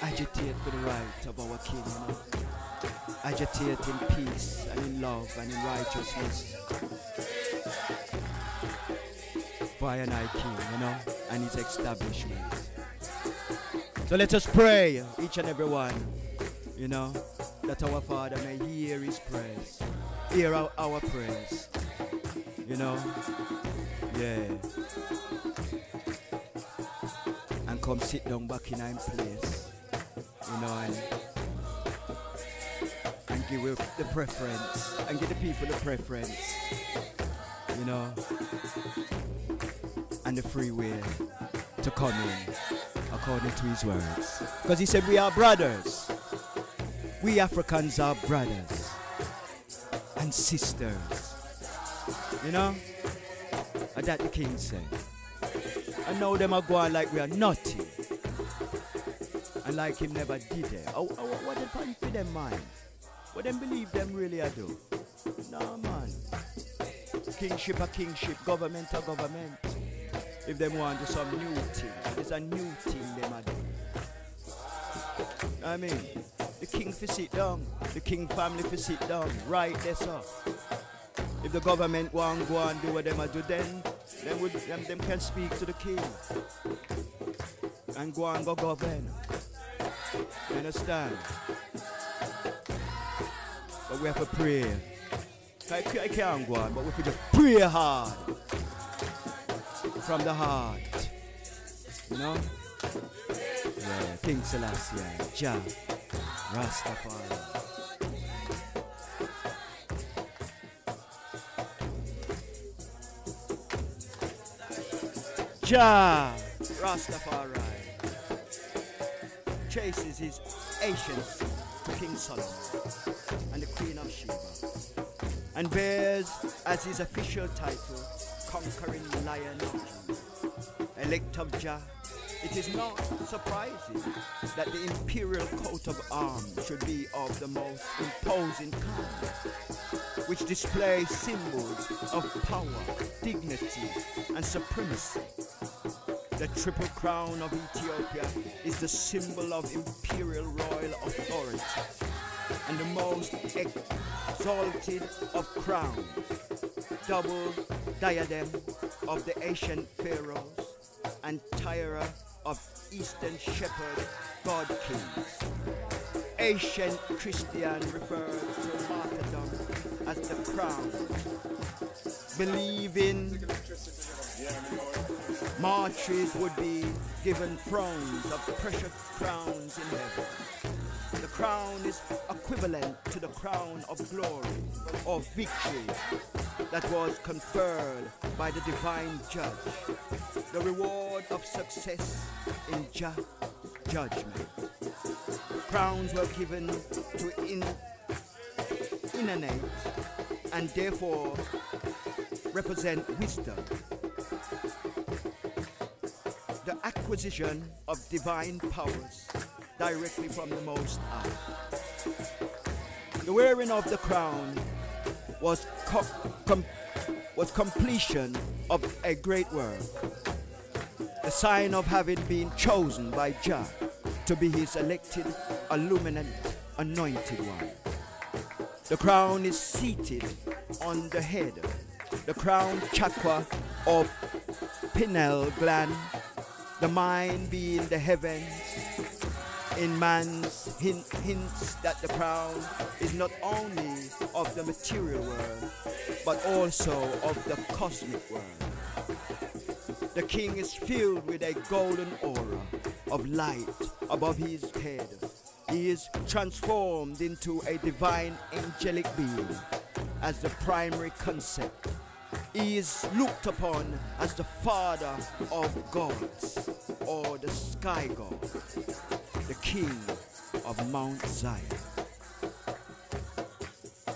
agitate for the right of our king, you know. Agitate in peace and in love and in righteousness for I and I king, you know, and his establishment. So let us pray, each and every one, you know, that our Father may hear his prayers, hear our prayers, you know, yeah, and come sit down back in our place, you know, and give the preference, and give the people the preference, you know, and the free will to come in according to his words. Because he said we are brothers. We Africans are brothers and sisters. You know? And that the king said. And now them are going like we are nothing. And like him never did it. What they find for them mind? What them believe them really are do? No man. Kingship a kingship, government a government. If them want to do some new thing, there's a new thing them a do. I mean, the king for sit down, the king family for sit down, right there, sir. If the government want go and do what them a do, then them can speak to the king. and go and go govern. You understand? But we have to pray. I can't go on, but we have to just pray hard. From the heart. You know? Yeah, King Selassie, Jah, Rastafari. Jah, Rastafari, chases his ancients to King Solomon and the Queen of Sheba, and bears as his official title, Conquering Lion of Judah, elect of Jah. It is not surprising that the imperial coat of arms should be of the most imposing kind, which displays symbols of power, dignity, and supremacy. The triple crown of Ethiopia is the symbol of imperial royal authority and the most exalted of crowns, double diadem of the ancient pharaohs and tiara of eastern shepherd god kings. Ancient Christian referred to martyrdom as the crown, believing martyrs would be given thrones of precious crowns in heaven. The crown is equivalent to the crown of glory or victory that was conferred by the divine judge, the reward of success in judgment. Crowns were given to inanimate and therefore represent wisdom, the acquisition of divine powers directly from the Most High. The wearing of the crown was completion of a great work, the sign of having been chosen by Jah to be his elected, illuminate, anointed one. The crown is seated on the head, the crown chakra or pineal gland, the mind being the heavens. In man's hints that the crown is not only of the material world, but also of the cosmic world. The king is filled with a golden aura of light above his head. He is transformed into a divine angelic being as the primary concept. He is looked upon as the father of gods, or the sky god, the king of Mount Zion.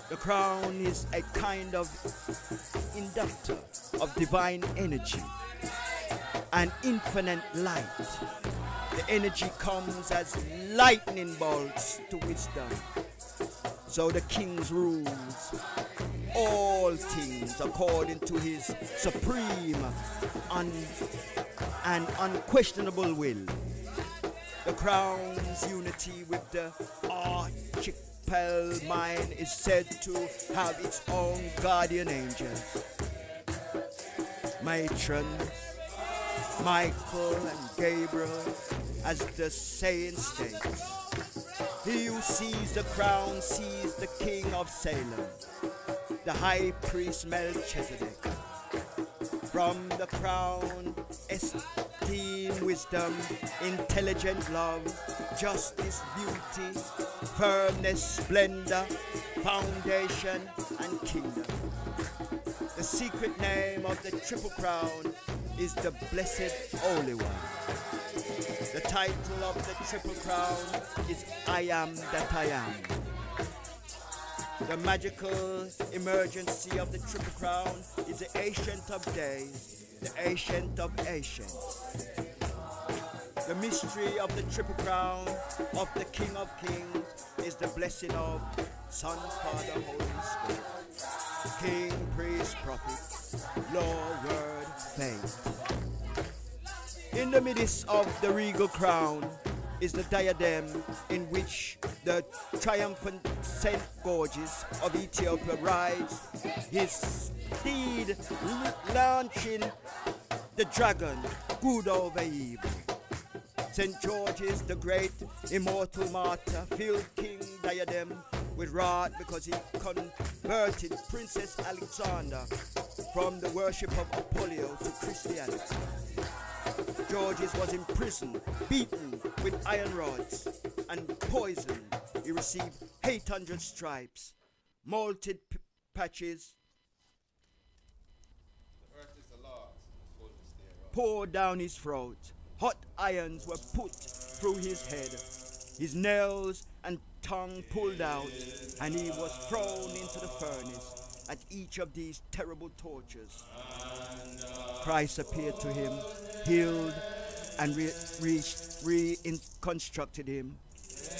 The crown is a kind of inductor of divine energy and infinite light. The energy comes as lightning bolts to wisdom. So the king rules all things according to his supreme and unquestionable will. The crown's unity with the archipel mind is said to have its own guardian angels, matrons, Michael and Gabriel, as the saying states. He who sees the crown sees the king of Salem, the high priest Melchizedek. From the crown, esteem, wisdom, intelligent love, justice, beauty, firmness, splendor, foundation, and kingdom. The secret name of the Triple Crown is the Blessed Holy One. The title of the Triple Crown is I Am That I Am. The magical emergency of the Triple Crown is the Ancient of Days, the Ancient of Ancients. The mystery of the Triple Crown of the King of Kings is the blessing of Son, Father, Holy Spirit, King, Priest, Prophet, Law, Word, Faith. In the midst of the regal crown is the diadem in which the triumphant Saint Gorgeous of Ethiopia rides his steed, launching the dragon, good over evil. St. George's the great immortal martyr filled King Diadem with wrath because he converted Princess Alexander from the worship of Apollo to Christianity. Georges was imprisoned, beaten with iron rods, and poisoned. He received 800 stripes, malted patches, poured down his throat. Hot irons were put through his head, his nails and tongue pulled out, and he was thrown into the furnace. At each of these terrible tortures, Christ appeared to him, healed and reconstructed him.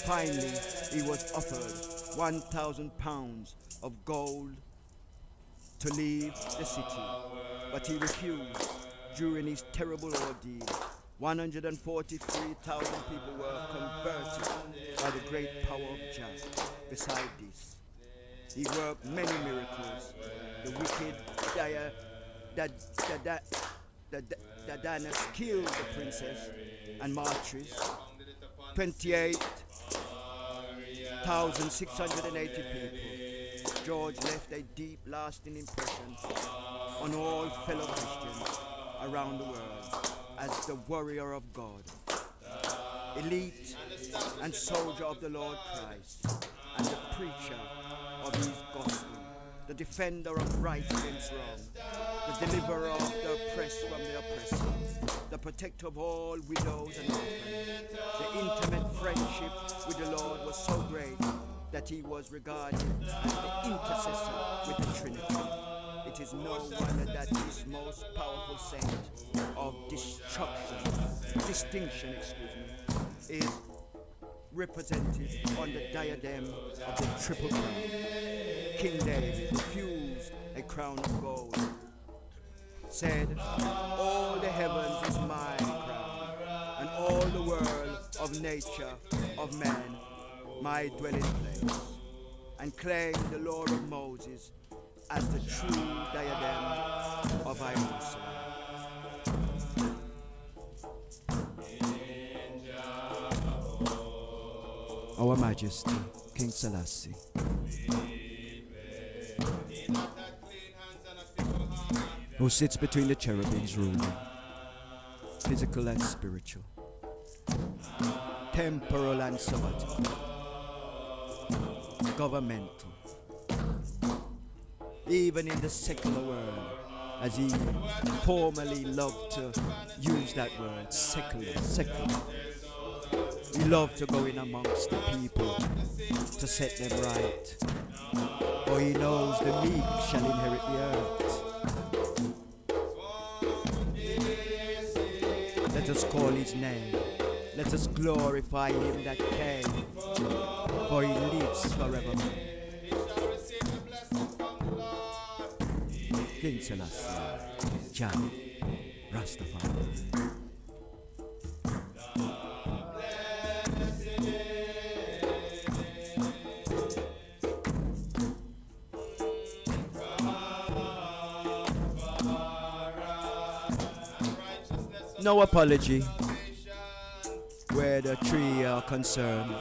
Finally, he was offered 1,000 pounds of gold to leave the city, but he refused. During his terrible ordeal, 143,000 people were converted by the great power of Jah. Beside this, he worked many miracles. The wicked Dadanus killed the princess and martyrs. 28,680 people. George left a deep, lasting impression on all fellow Christians around the world as the warrior of God, elite and soldier of the Lord Christ, and the preacher of his gospel, the defender of right against wrong, the deliverer of the oppressed from the oppressor, the protector of all widows and orphans. The intimate friendship with the Lord was so great that he was regarded as the intercessor with the Trinity. It is no wonder that this most powerful saint of distinction, is represented on the diadem of the Triple Crown. King David refused a crown of gold, said, "All the heavens is my crown, and all the world of nature of man my dwelling place," and claimed the law of Moses as the true diadem of Jerusalem. Our Majesty, King Selassie, who sits between the cherubims ruling, physical and spiritual, temporal and sabbatical, governmental, even in the secular world, as he formerly loved to use that word, secular. He loved to go in amongst the people to set them right, for he knows the meek shall inherit the earth. Let us call his name, let us glorify him that came, for he lives forevermore. King Selassie, Jah, Rastafari. No apology where the three are concerned.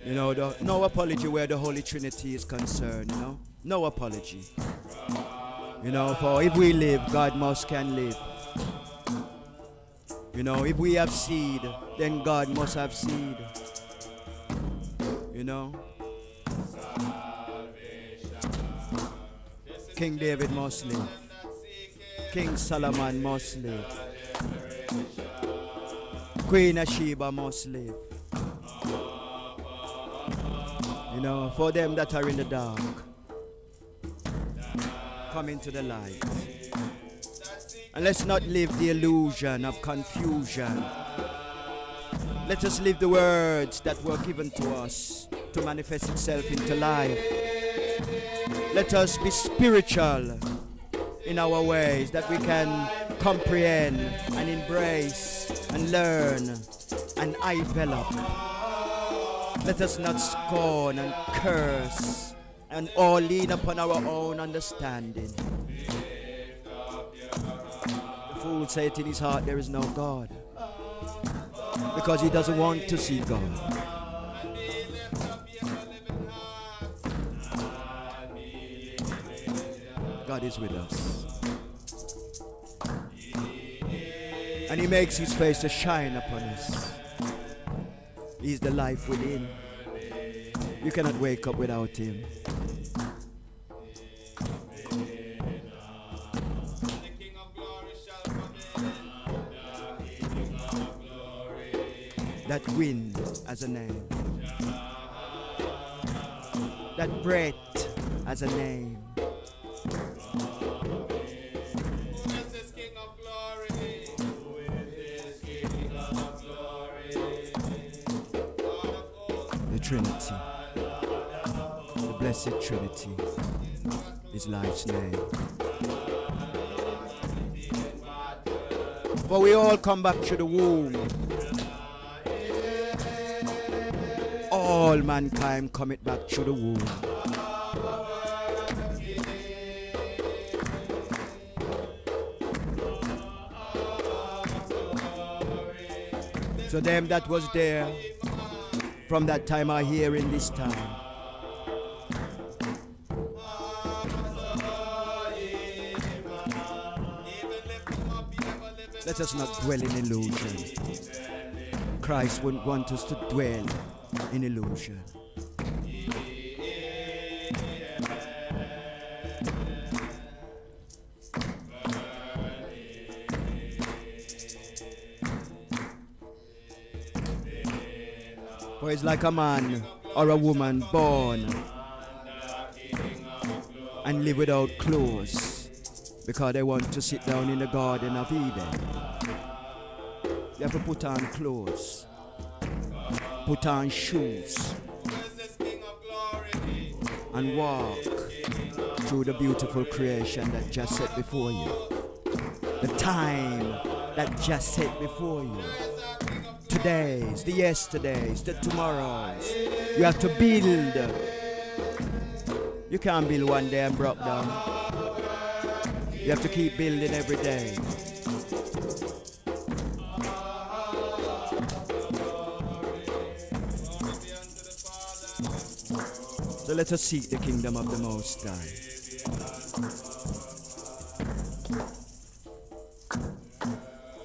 You know, no apology where the Holy Trinity is concerned, you know. No apology. You know, for if we live, God can live. You know, if we have seed, then God must have seed. You know. King David must live. King Solomon must live. Queen of Sheba must live. You know, for them that are in the dark, come into the light. And let's not live the illusion of confusion. Let us live the words that were given to us to manifest itself into life. Let us be spiritual in our ways, that we can comprehend and embrace and learn and develop. Let us not scorn and curse and all lean upon our own understanding. The fool saith in his heart, there is no God. Because he doesn't want to see God. God is with us. And he makes his face to shine upon us. He's the life within. You cannot wake up without him. That wind has a name. That breath has a name. The Trinity, the Blessed Trinity is life's name. For we all come back to the womb. All mankind cometh back to the womb. So them that was there from that time are here in this time. Let us not dwell in illusion. Christ wouldn't want us to dwell in illusion. For it's like a man or a woman born and live without clothes because they want to sit down in the Garden of Eden. You have to put on clothes, put on shoes, and walk through the beautiful creation that just set before you. The time that just set before you. Todays, the yesterdays, the tomorrows. You have to build. You can't build one day and break down. You have to keep building every day. So let us seek the kingdom of the Most High.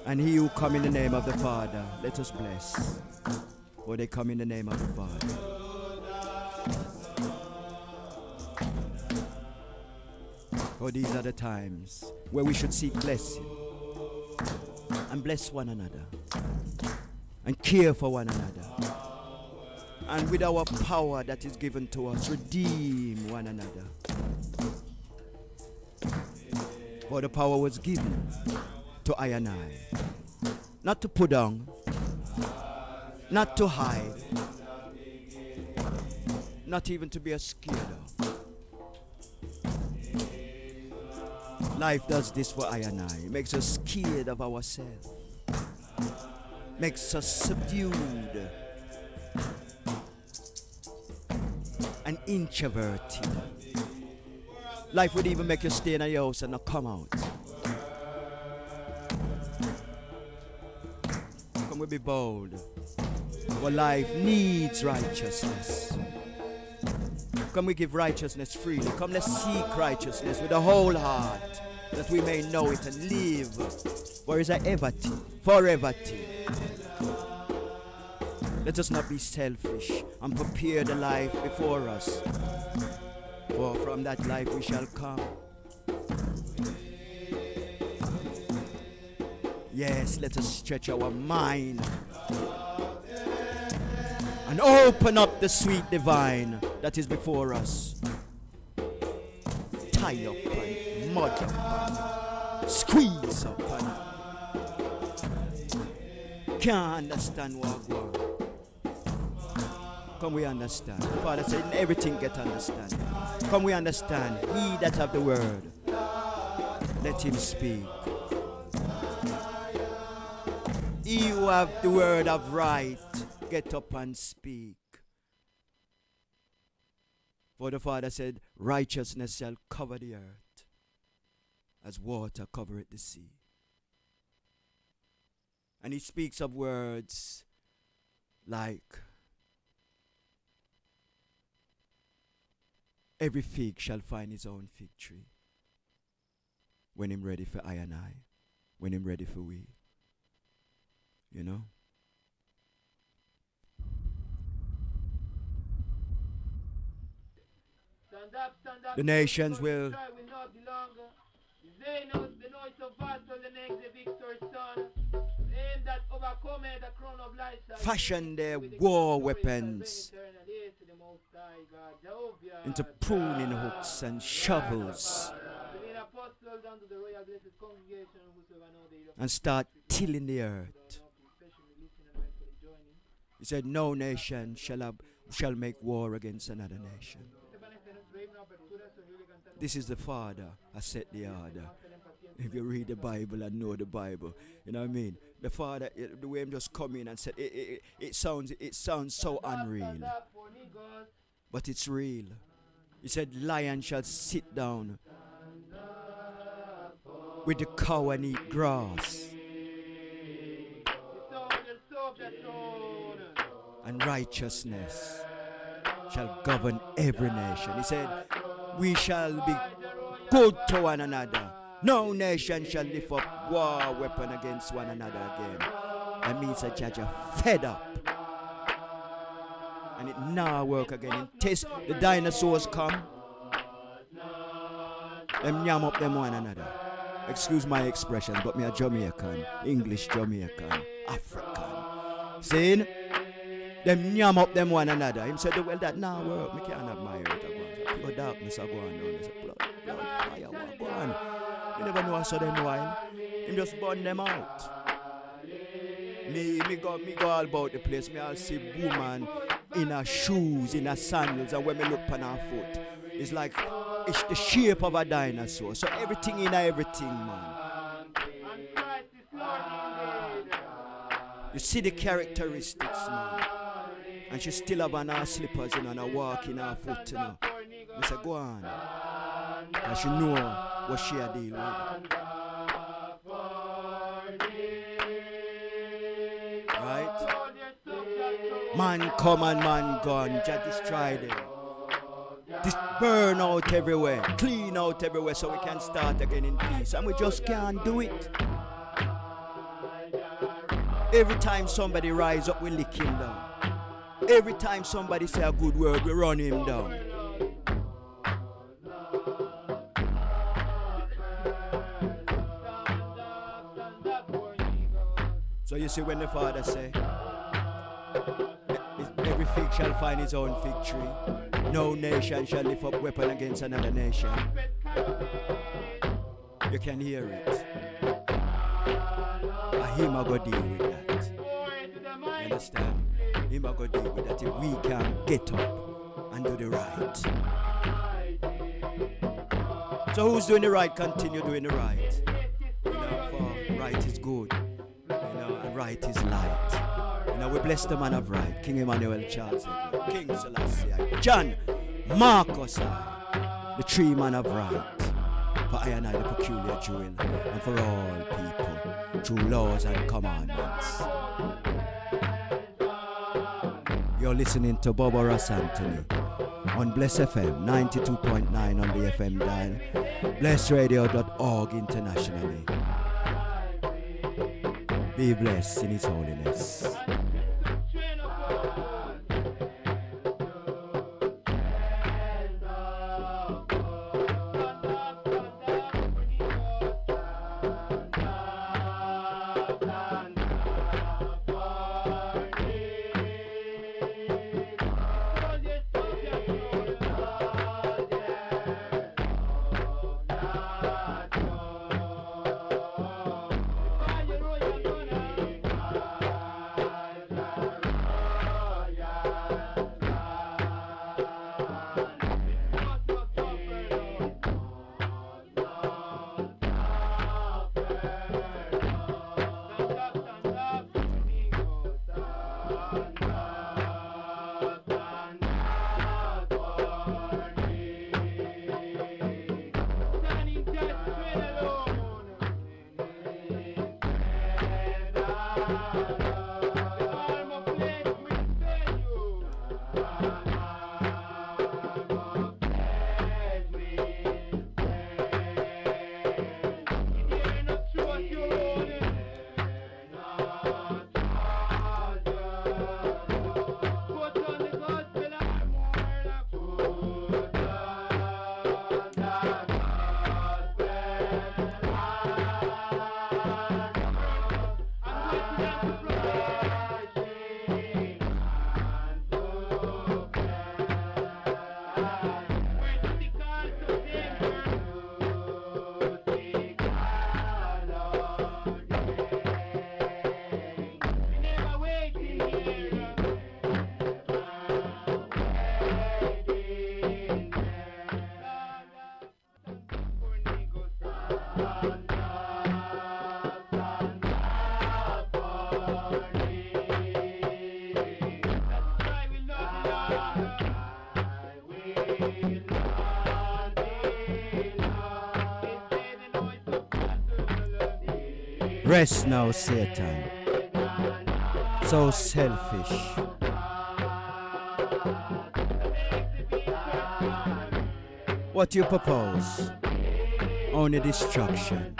And he who come in the name of the Father, let us bless. For they come in the name of the Father. For these are the times where we should seek blessing and bless one another and care for one another. And with our power that is given to us, redeem one another. For the power was given to I and I. Not to put down, not to hide, not even to be scared of. Life does this for I and I. It makes us scared of ourselves. Makes us subdued and introverted. Life would even make you stay in your house and not come out. Come we be bold. For life needs righteousness. Come we give righteousness freely. Come let's seek righteousness with a whole heart, that we may know it and live. For it's a everty, forevity. Let us not be selfish and prepare the life before us. For from that life we shall come. Yes, let us stretch our mind and open up the sweet divine that is before us. Tie up and mud up and squeeze up and can't understand what going. Come we understand. Father said in everything get understanding. Come we understand. He that have the word, let him speak. He who have the word of right, get up and speak. For the Father said, righteousness shall cover the earth, as water covereth the sea. And he speaks of words like, every fig shall find his own fig tree when him ready for I and I, when him ready for we. You know? Stand up, the nations will they know it's a battle, the next the victor's son. Aim that overcometh the crown of life. Fashion their war weapons into pruning hooks and shovels and start tilling the earth. He said, no nation shall make war against another nation. This is the Father has set the order. If you read the Bible and know the Bible, you know what I mean? The Father, the way him just come in and said, it sounds so unreal, but it's real. He said, lion shall sit down with the cow and eat grass, and righteousness shall govern every nation. He said, we shall be good to one another. No nation shall lift up war weapon against one another again. That means that judge are fed up. And it now work again. In case the dinosaurs come, them yam up them one another. Excuse my expression, but me a Jamaican, English Jamaican, African. Saying, them yam up them one another. Him said, well, that now work. Me can't have my earth. Pure darkness are going down. He said, blood, fire, what go on? You never know I saw them while. Him just burn them out. Me go all about the place. Me all see woman in her shoes, in her sandals, and when me look on her foot, it's like it's the shape of a dinosaur. So everything in her, everything, man. You see the characteristics, man. And she still have on her slippers, you know, and her walk in her foot, you know. I said, go on. And she know what she a deal with. Right? Man come and man gone. Just destroy them. Just burn out everywhere. Clean out everywhere so we can start again in peace. And we just can't do it. Every time somebody rise up, we lick him down. Every time somebody say a good word, we run him down. So you see when the Father say, every fig shall find his own fig tree. No nation shall lift up weapon against another nation. You can hear it. Him a go deal with that. You understand? Him a go deal with that if we can get up and do the right. So who's doing the right? Continue doing the right. You know, for right is good. You know, and right is light. You know, we bless the man of right. King Emmanuel Charles, King Selassie, John, Marcus, the tree man of right. For I and I, the peculiar jewel, and for all people, through laws and commandments. You're listening to Bobo RAS Antony on Bless FM 92.9 on the FM dial, blessradio.org internationally. Be blessed in His holiness. Rest now, Satan. So selfish. What you propose? Only destruction.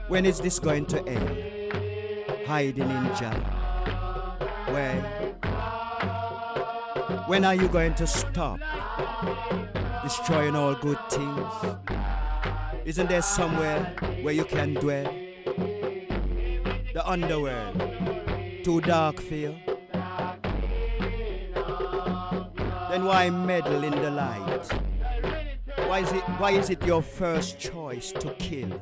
When is this going to end? Hiding in jail? Where? When are you going to stop destroying all good things? Isn't there somewhere where you can dwell? The underworld, too dark for you? Then why meddle in the light? Why is it your first choice to kill?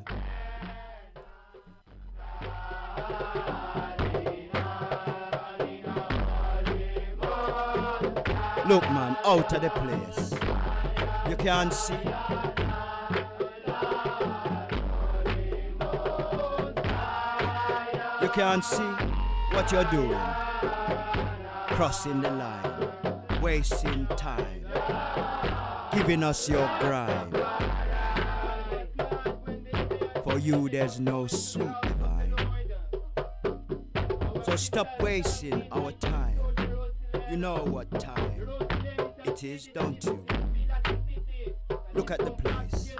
Look, man, out of the place. You can't see. You can't see what you're doing. Crossing the line, wasting time, giving us your grind. For you, there's no sweet divine. So stop wasting our time. You know what time it is, don't you? Look at the place.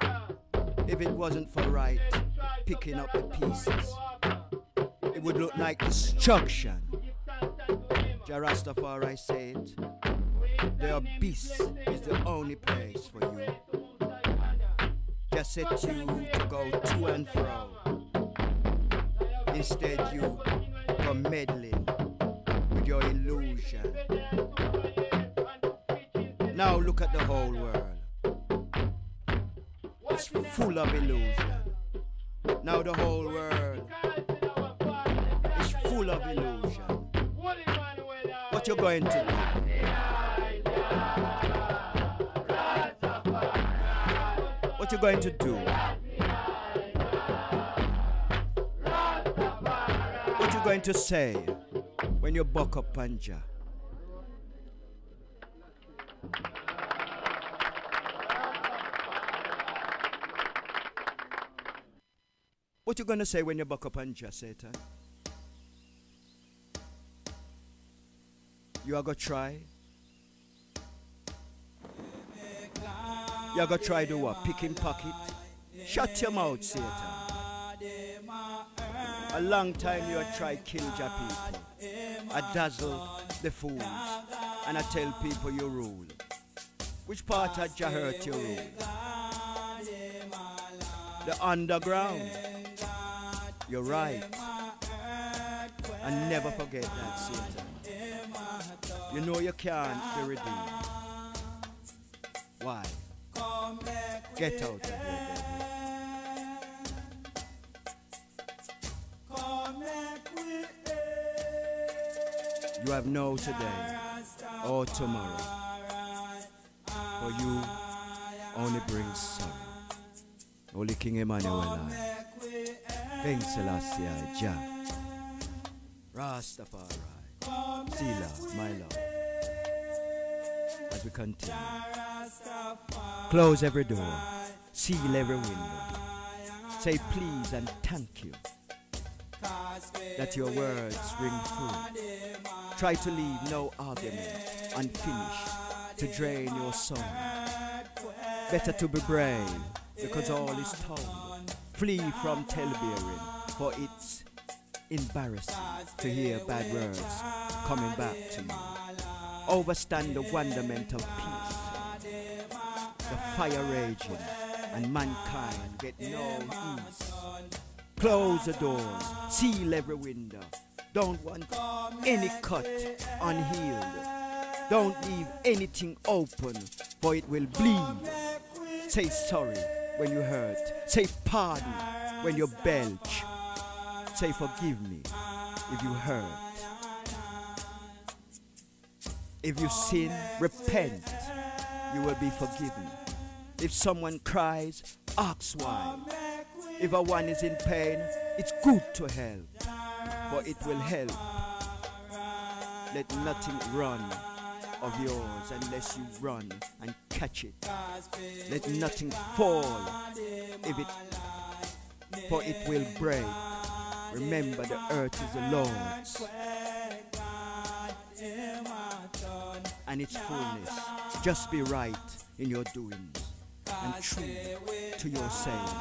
If it wasn't for right picking up the pieces, it would look like destruction. Jah Rastafari say it. The abyss is the only place for you. Just set you to go to and fro. Instead you go meddling with your illusion. Now look at the whole world. It's full of illusion. Now the whole world is full of illusion. What you going to do? What you going to do? What you going to say when you buck up Panja? What you gonna say when you buck up Panja, Satan? You are gonna try? You are gonna try to what? Picking pocket? Shut your mouth, Satan. A long time you have tried kill your people. I dazzle the fools and I tell people you rule. Which part had you hurt your rule? The underground. You're right. And never forget that, Satan. You know you can't be redeemed. Why? Get out of here, devil. You have no today or tomorrow. For you only brings sorrow. Holy King Emmanuel, King Selassie, Jah, Rastafari, Sila, my Lord. As we continue, close every door, seal every window, say please and thank you that your words ring true. Try to leave no argument unfinished to drain your soul. Better to be brave because all is told. Flee from tale-bearing, for it's embarrassing to hear bad words coming back to you. Overstand the wonderment of peace. The fire raging and mankind get no ease. Close the doors, seal every window. Don't want any cut unhealed. Don't leave anything open, for it will bleed. Say sorry when you hurt. Say pardon when you belch. Say forgive me if you hurt. If you sin, repent. You will be forgiven. If someone cries, ask why. If a one is in pain, it's good to help, for it will help. Let nothing run of yours unless you run and catch it. Let nothing fall if it for it will break. Remember, the earth is the Lord's and its fullness. Just be right in your doings and true to your sayings.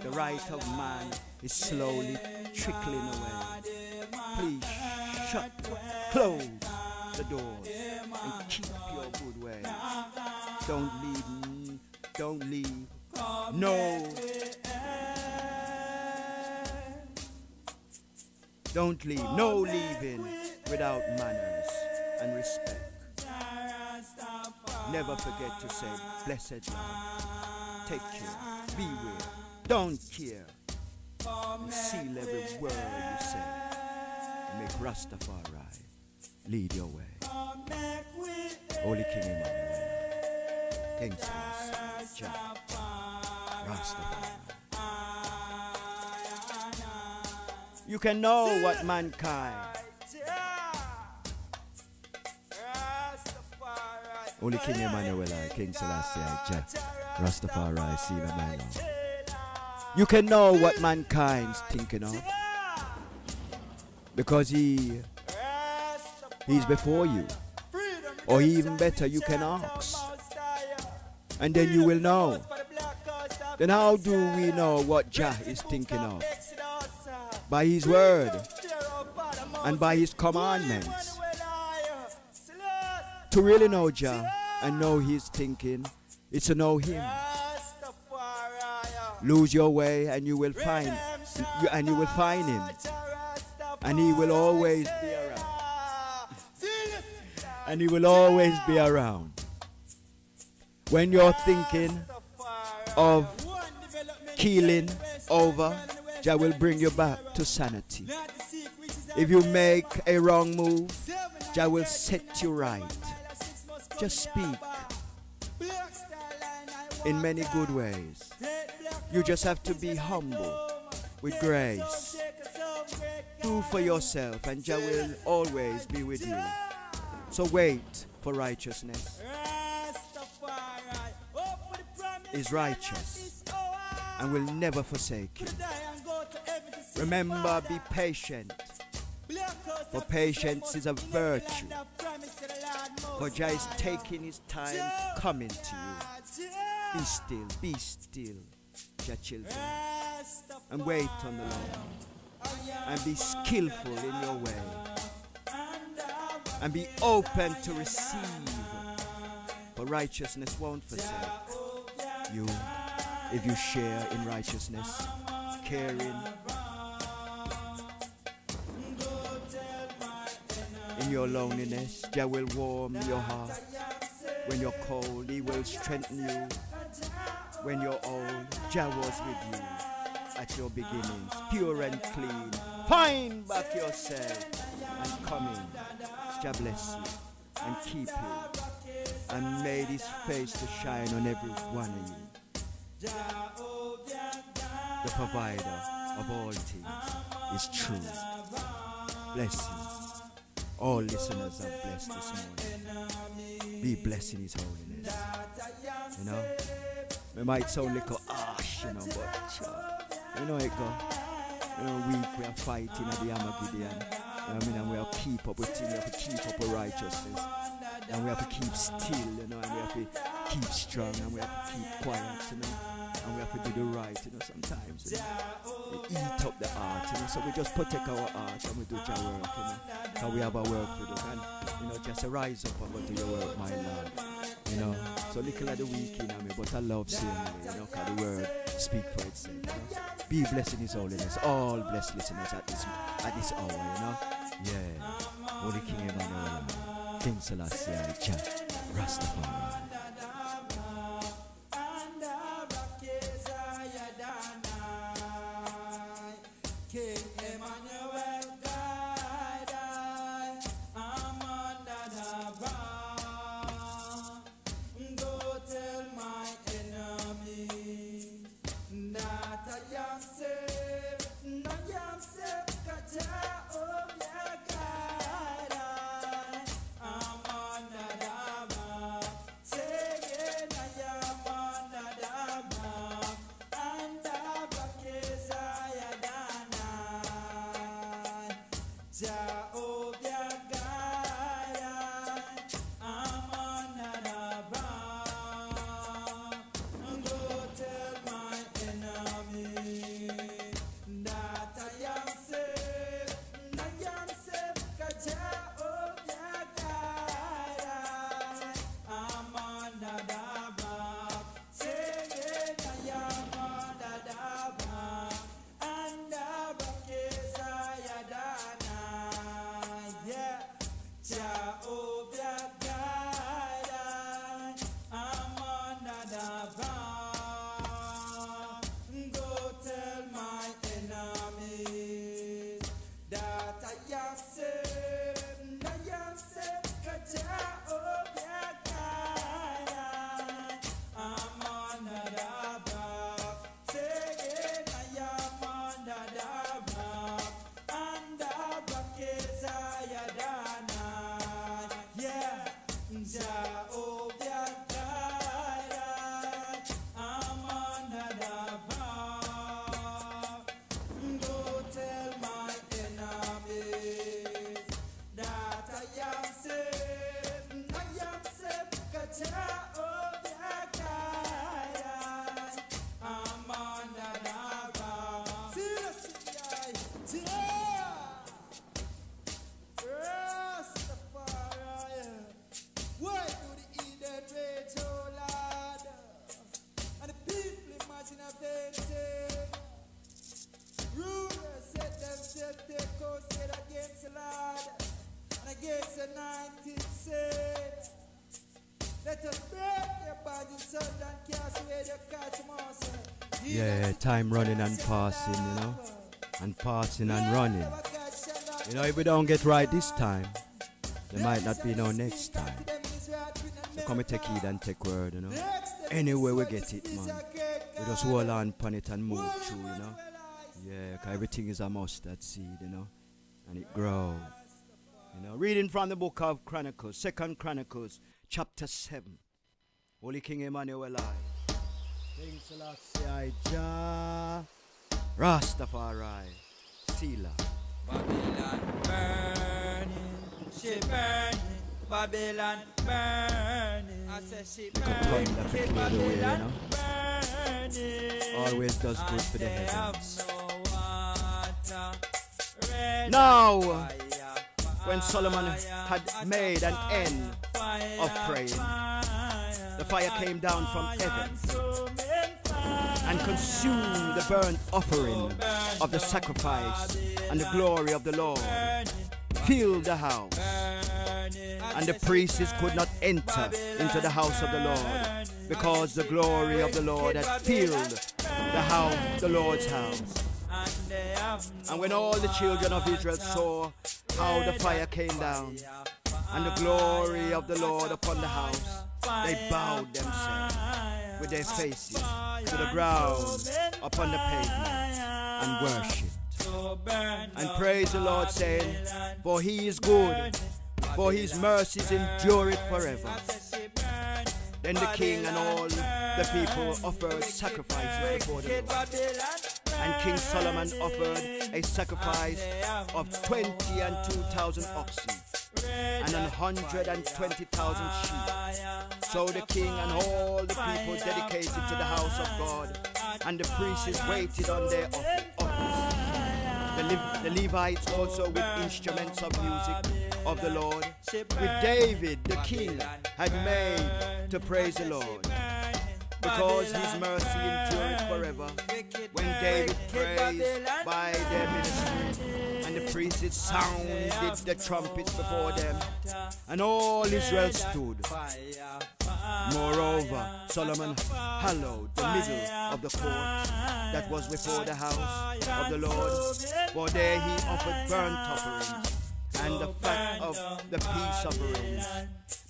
The right of man is slowly trickling away. Please close the doors and keep your good ways. Don't leave. No. Don't leave. No leaving without manners and respect. Never forget to say, blessed Lord. Take care. Beware. Don't care. And seal every word you say. And make Rastafari lead your way. Holy King Emmanuel. King Selassie, Rastafari. You can know what mankind. Holy King Emmanuel, King Selassie, Rastafari, Sila my Lord. You can know what mankind's thinking of, because he's before you. Or even better, you can ask, and then you will know. Then how do we know what Jah is thinking of? By his word and by his commandments. To really know Jah and know his thinking, it's to know him. Lose your way and you will find him, and he will always be around. And he will always be around. When you're thinking of keeling over, Jah will bring you back to sanity. If you make a wrong move, Jah will set you right. Just speak in many good ways. You just have to be humble with grace. Do for yourself and Jah will always be with you. So wait for righteousness. Is righteous and will never forsake you. Remember, be patient, for patience is a virtue. For Jah is taking his time coming to you. Be still, Jah children, and wait on the Lord. And be skillful in your way. And be open to receive, for righteousness won't forsake you if you share in righteousness, caring. In your loneliness, Jah will warm your heart. When you're cold, he will strengthen you. When you're old, Jah was with you at your beginnings, pure and clean. Find back yourself and come in. Jah bless you and keep you, and made his face to shine on every one of you. The provider of all things is true. Bless you. All listeners are blessed this morning. Be blessed in his holiness. You know, we might sound a little harsh, you know, but you know it go. You know, we are fighting at the Armageddon. I mean, and we have to keep up with things, we have to keep up with righteousness, and we have to keep still, you know, and we have to keep strong, and we have to keep quiet, you know, and we have to do the right, you know, sometimes, you know, we eat up the heart, you know, so we just protect our heart and we do Jah work, you know, so we have our work to do, and, you know, just rise up and go do your work, my Lord, you know, so little of the week in me, but I love seeing you, you know, because the word speak for itself, you know. Be blessed in his holiness, all blessed listeners at this hour, you know. Yeah, Holy King Emmanuel, King Selassie, Jah, Rastafari. King Emmanuel, guide I, I'm under the ground. Go tell my enemies that I am safe, I am safe, 'cause Jah, oh yeah, guide I, I'm under the ground. Yeah, time running and passing, you know, and passing and running. You know, if we don't get right this time, there might not be no next time. So come and take heed and take word, you know. Anyway we get it, man. We just hold on upon it and move through, you know. Yeah, because everything is a mustard seed, you know, and it grows. You know, reading from the book of Chronicles, 2 Chronicles, chapter 7. Holy King Emmanuel I. King Selassie Jah, Rastafari, Sila. Babylon burning, she burning, Babylon burning. I said she burning, Babylon burning. Always does good for the heavens. Now, when Solomon had made an end of praying, the fire came down from heaven and consumed the burnt offering of the sacrifice, and the glory of the Lord filled the house. And the priests could not enter into the house of the Lord, because the glory of the Lord had filled the house, the Lord's house. And when all the children of Israel saw how the fire came down and the glory of the Lord upon the house, they bowed themselves with their faces to the ground upon the pavement and worshipped and praised the Lord, saying, for he is good, for his mercies endure it forever. Then the king and all the people offered sacrifices before the Lord. And King Solomon offered a sacrifice of 22,000 oxen and 120,000 sheep. So the king and all the people dedicated to the house of God, and the priests waited on their office. The Levites also with instruments of music of the Lord, with David the king had made to praise the Lord, because his mercy endureth forever. When David praised by their ministry, and the priests sounded the trumpets before them, and all Israel stood. Moreover, Solomon hallowed the middle of the court that was before the house of the Lord, for there he offered burnt offerings and the fat of the peace offerings,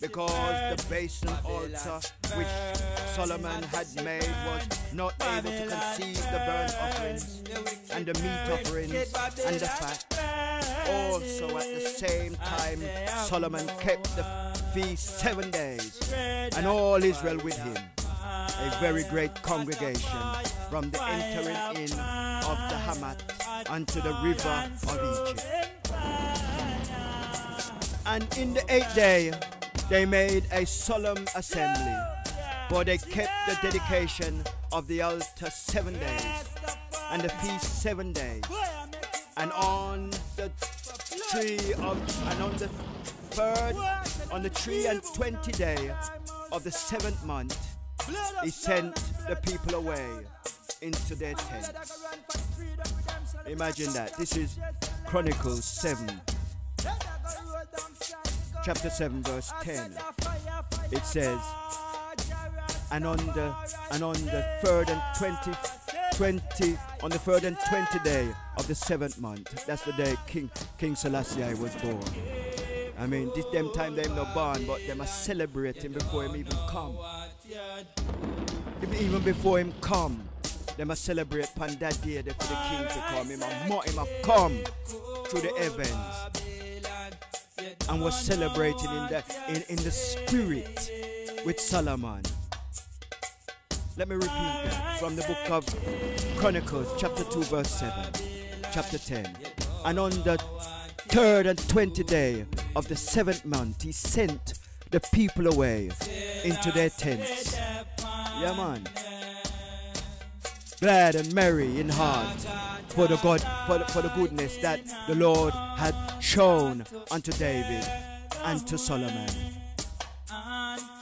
because the basin altar which Solomon had made was not able to conceive the burnt offerings and the meat offerings and the fat. Also at the same time Solomon kept the feast 7 days, and all Israel with him, a very great congregation, from the entering in of the Hamath unto the river of Egypt. And in the 8th day they made a solemn assembly, for they kept the dedication of the altar 7 days, and the feast 7 days. And on the 3 and 20th day of the 7th month, he sent the people away into their tents. Imagine that. This is Chronicles 7. chapter 7, verse 10, it says, and on the third and 20 day of the 7th month, that's the day King Selassie was born. I mean, this them time them not born, but them are celebrating before him even come. Even before him come, they must celebrate upon that day for the king to come. Him a come through the heavens and was celebrating in the spirit with Solomon. Let me repeat that from the book of Chronicles, chapter 2, verse 7, chapter 10. And on the 3rd and 20th day of the 7th month, he sent the people away into their tents. Yeah, man. Glad and merry in heart for the goodness that the Lord had shown unto David and to Solomon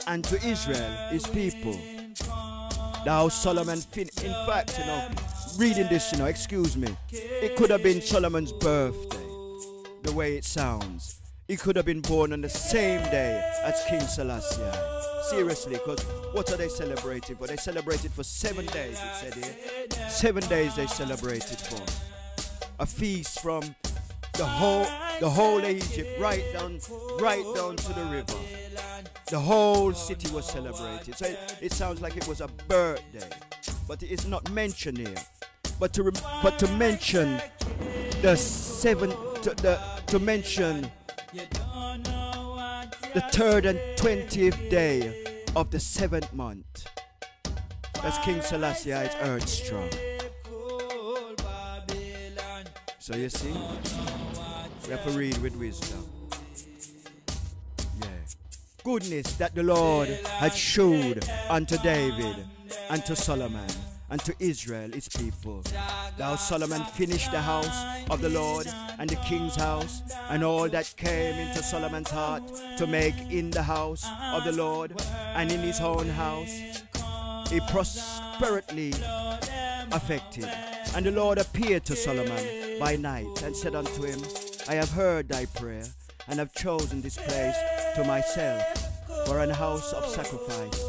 and to Israel, his people. Now Solomon, in fact, reading this, excuse me, it could have been Solomon's birthday, the way it sounds. He could have been born on the same day as King Selassie. Seriously, because what are they celebrating for? They celebrated for 7 days, it said here. 7 days they celebrated for. A feast from the whole Egypt, right down to the river. The whole city was celebrated. So it sounds like it was a birthday, but it is not mentioned here. But to mention the the 3rd and 20th day of the 7th month, as King Selassie is earth strong. So you see, we have to read with wisdom. Yeah. Goodness that the Lord had showed unto David and to Solomon and to Israel, his people. Thou Solomon finished the house of the Lord and the king's house, and all that came into Solomon's heart to make in the house of the Lord and in his own house. He prosperously affected. And the Lord appeared to Solomon by night and said unto him, I have heard thy prayer, and have chosen this place to myself for an house of sacrifice.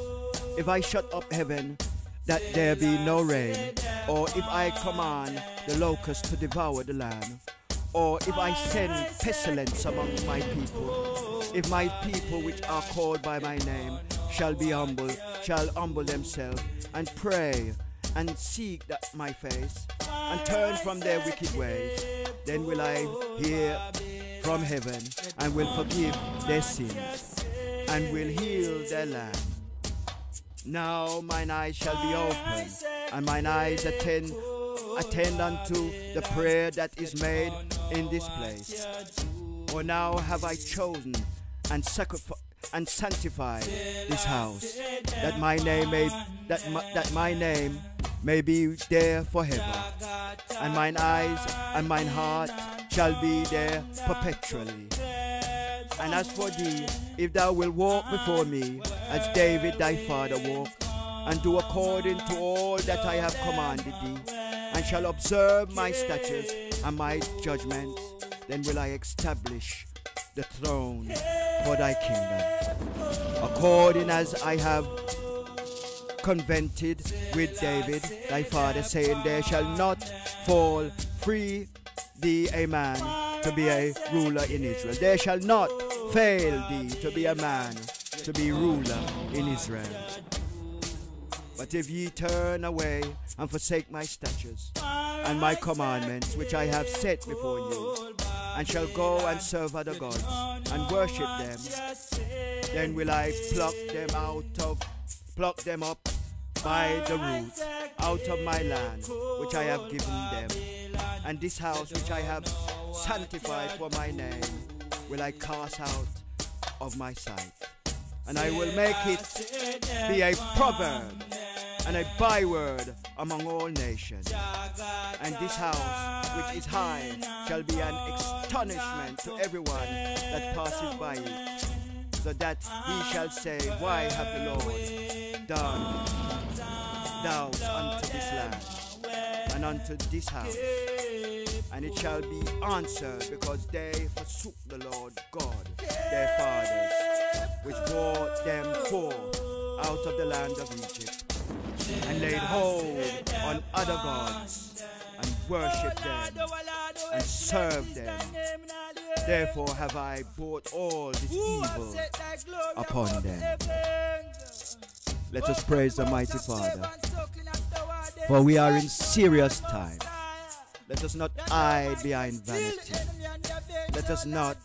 If I shut up heaven, that there be no rain, or if I command the locusts to devour the land, or if I send pestilence among my people, if my people which are called by my name shall humble themselves, and pray, and seek my face, and turn from their wicked ways, then will I hear from heaven, and will forgive their sins, and will heal their land. Now mine eyes shall be open, and mine eyes attend unto the prayer that is made in this place. For now have I chosen and sanctified this house, that my name may be there forever, and mine eyes and mine heart shall be there perpetually. And as for thee, if thou wilt walk before me, as David thy father walked, and do according to all that I have commanded thee, and shall observe my statutes and my judgments, then will I establish the throne for thy kingdom, according as I have covenanted with David thy father, saying, there shall not fall free thee a man to be a ruler in Israel. There shall not fail thee to be a man to be ruler in Israel. But if ye turn away and forsake my statutes and my commandments which I have set before you, and shall go and serve other gods and worship them, then will I pluck them up by the root out of my land which I have given them, and this house which I have sanctified for my name will I cast out of my sight, and I will make it be a proverb and a byword among all nations. And this house which is high shall be an astonishment to everyone that passes by it, so that he shall say, why have the Lord done thou unto this land and unto this house? and it shall be answered, because they forsook the Lord God, their fathers, which brought them forth out of the land of Egypt, and laid hold on other gods, and worshipped them, and served them. Therefore have I brought all this evil upon them. Let us praise the mighty Father, for we are in serious time. Let us not hide behind vanity. Let us not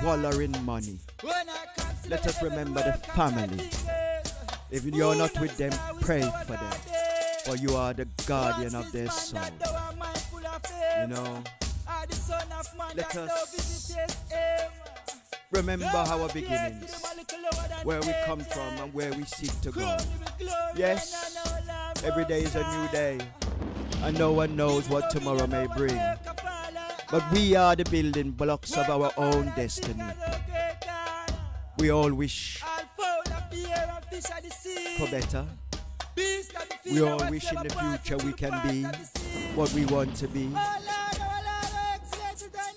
wallow in money. Let us remember the family. If you're not with them, pray for them, for you are the guardian of their soul. You know, let us remember our beginnings, where we come from and where we seek to go. Yes, every day is a new day, and no one knows what tomorrow may bring. But we are the building blocks of our own destiny. We all wish for better. We all wish in the future we can be what we want to be.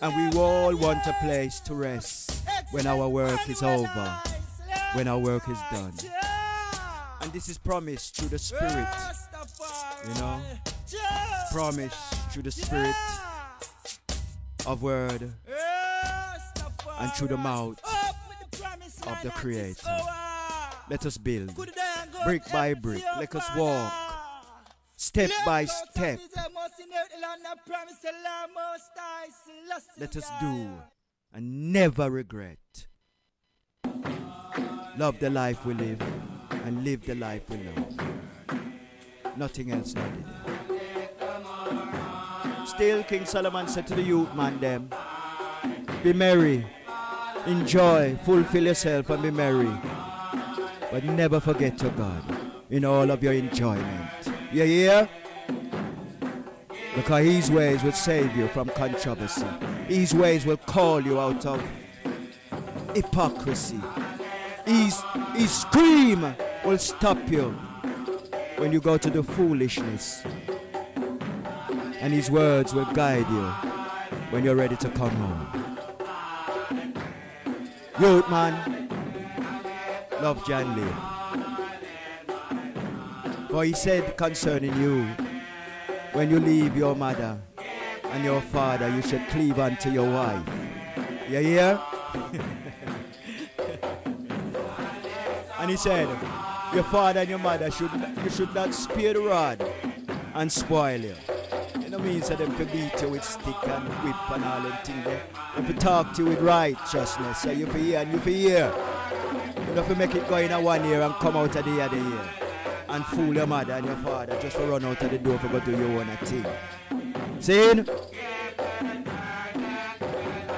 And we all want a place to rest when our work is over, when our work is done. And this is promised through the Spirit, you know, promised through the Spirit of Word and through the mouth of the Creator. Let us build, brick by brick. Let us walk, step by step. Let us do and never regret. Love the life we live and live the life we love. Nothing else needed. Still, King Solomon said to the youth man them, be merry, enjoy, fulfill yourself and be merry. But never forget your God in all of your enjoyment. You hear? Because His ways will save you from controversy. His ways will call you out of hypocrisy. His scream will stop you when you go to the foolishness. And His words will guide you when you're ready to come home. Youth man, love John live. For He said concerning you, when you leave your mother and your father, you should cleave unto your wife. You hear? And He said, your father and your mother you should not spare the rod and spoil you. You know means that them to beat you with stick and whip and all them things there. Them to talk to you with righteousness. So you for hear and you for hear. You don't have to make it go in a 1 year and come out of the other year. And fool your mother and your father just to run out of the door for go do your own thing. See?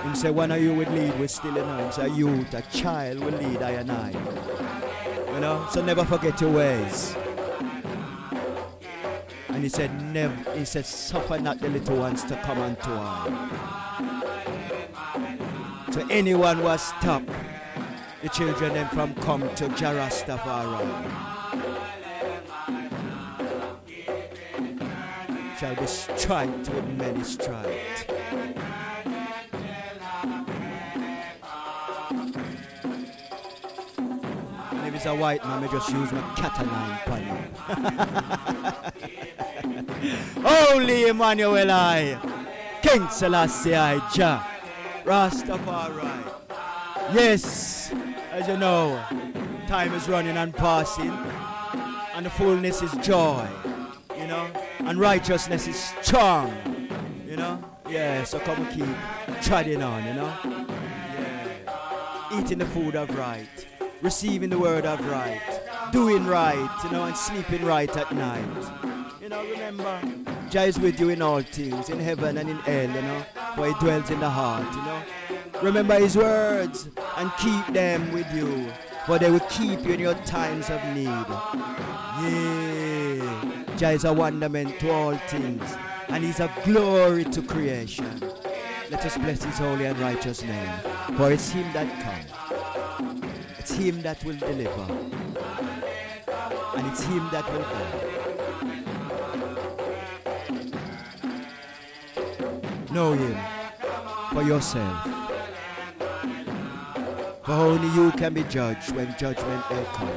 Him say one of you will lead with still in arms. A youth, a child will lead I and I. You know? So never forget your ways. And He said, never. He said, suffer not the little ones to come unto I. So anyone was stop the children them from come to Jarastafari shall be striped with many stripes. And if it's a white man, I just use my cat-a-nine on him. Holy Emmanuel I, King Selassie I, Jah, Rastafari. Yes, as you know, time is running and passing, and the fullness is joy, you know, and righteousness is strong, you know. Yeah, so come and keep treading on, you know. Yeah. Eating the food of right, receiving the word of right, doing right, you know, and sleeping right at night. You know, remember, Jah is with you in all things, in heaven and in hell, you know, for He dwells in the heart, you know. Remember His words and keep them with you, for they will keep you in your times of need. Yeah. Jah is a wonderment to all things, and He's a glory to creation. Let us bless His holy and righteous name, for it's Him that comes. It's Him that will deliver, and it's Him that will guide. Know him for yourself. For only you can be judged when judgment may come.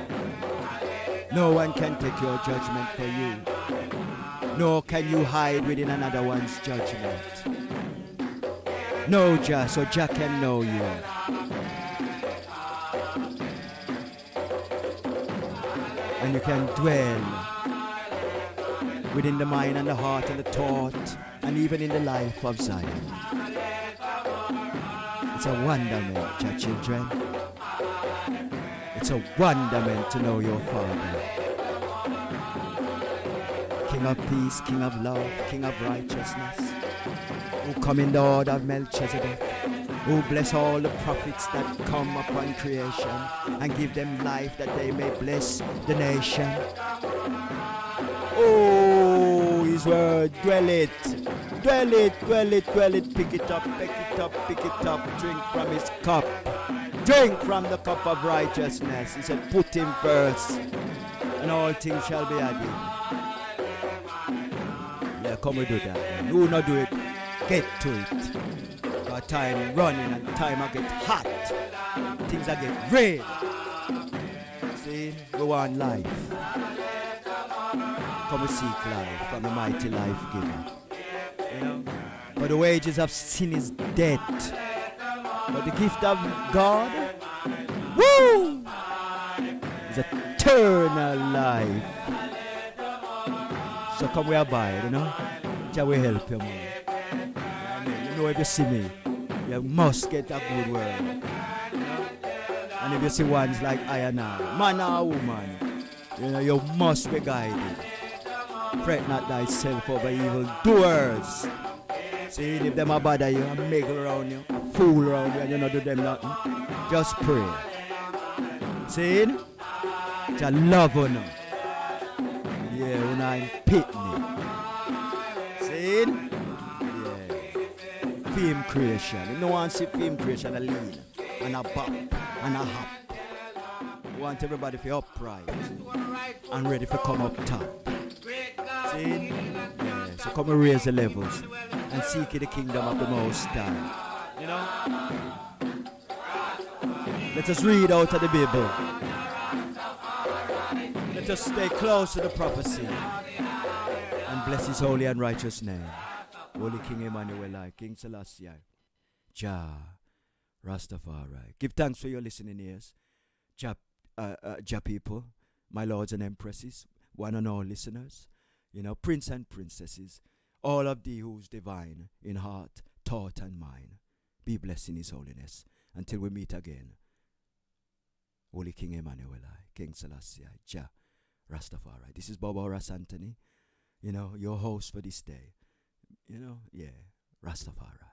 No one can take your judgment for you. Nor can you hide within another one's judgment. Know Jah, so Jah can know you. And you can dwell within the mind and the heart and the thought and even in the life of Zion. It's a wonderment, Jah children. It's a wonderment to know your Father. King of peace, King of love, King of righteousness, who come in the order of Melchizedek, who bless all the prophets that come upon creation and give them life that they may bless the nation. Oh, his word, dwell it, dwell it, dwell it, dwell it, pick it up, pick it up, pick it up, drink from his cup. Drink from the cup of righteousness. He said, put him first, and all things shall be added. Yeah, come we do that. Who not do it, get to it. Because time running and time I get hot. Things I get red. See, we want life. Come we seek life from the mighty life giver. You know? But the wages of sin is death. But the gift of God, woo, is eternal life. So come we abide, you know. Jah will help you, man. You know, if you see me, you must get a good word. You know? And if you see ones like I and I, man or woman, you know, you must be guided. Fret not thyself over evil doers. See, if them a bother you and make around you, fool around you, and you not do them nothing, just pray. See? Jah love you now. Yeah, when I'm pitney. See? Yeah. Film creation. If no one see film creation, a lean, and a bop, and a hop. We want everybody to be upright and ready to come up top. See? Yeah. So come and raise the levels and seek the kingdom of the Most High. You know? Let us read out of the Bible. Let us stay close to the prophecy and bless his holy and righteous name. Holy King Emmanuel, King Selassie, Jah, Rastafari. Give thanks for your listening ears, Jah people, my lords and empresses, one and all listeners, you know, prince and princesses, all of thee who's divine in heart, thought, and mind. Be blessed in his holiness. Until we meet again. Holy King Emmanuel, King Selassie, Jah, Rastafari. This is Bobo RAS Antony, you know, your host for this day. You know, yeah, Rastafari.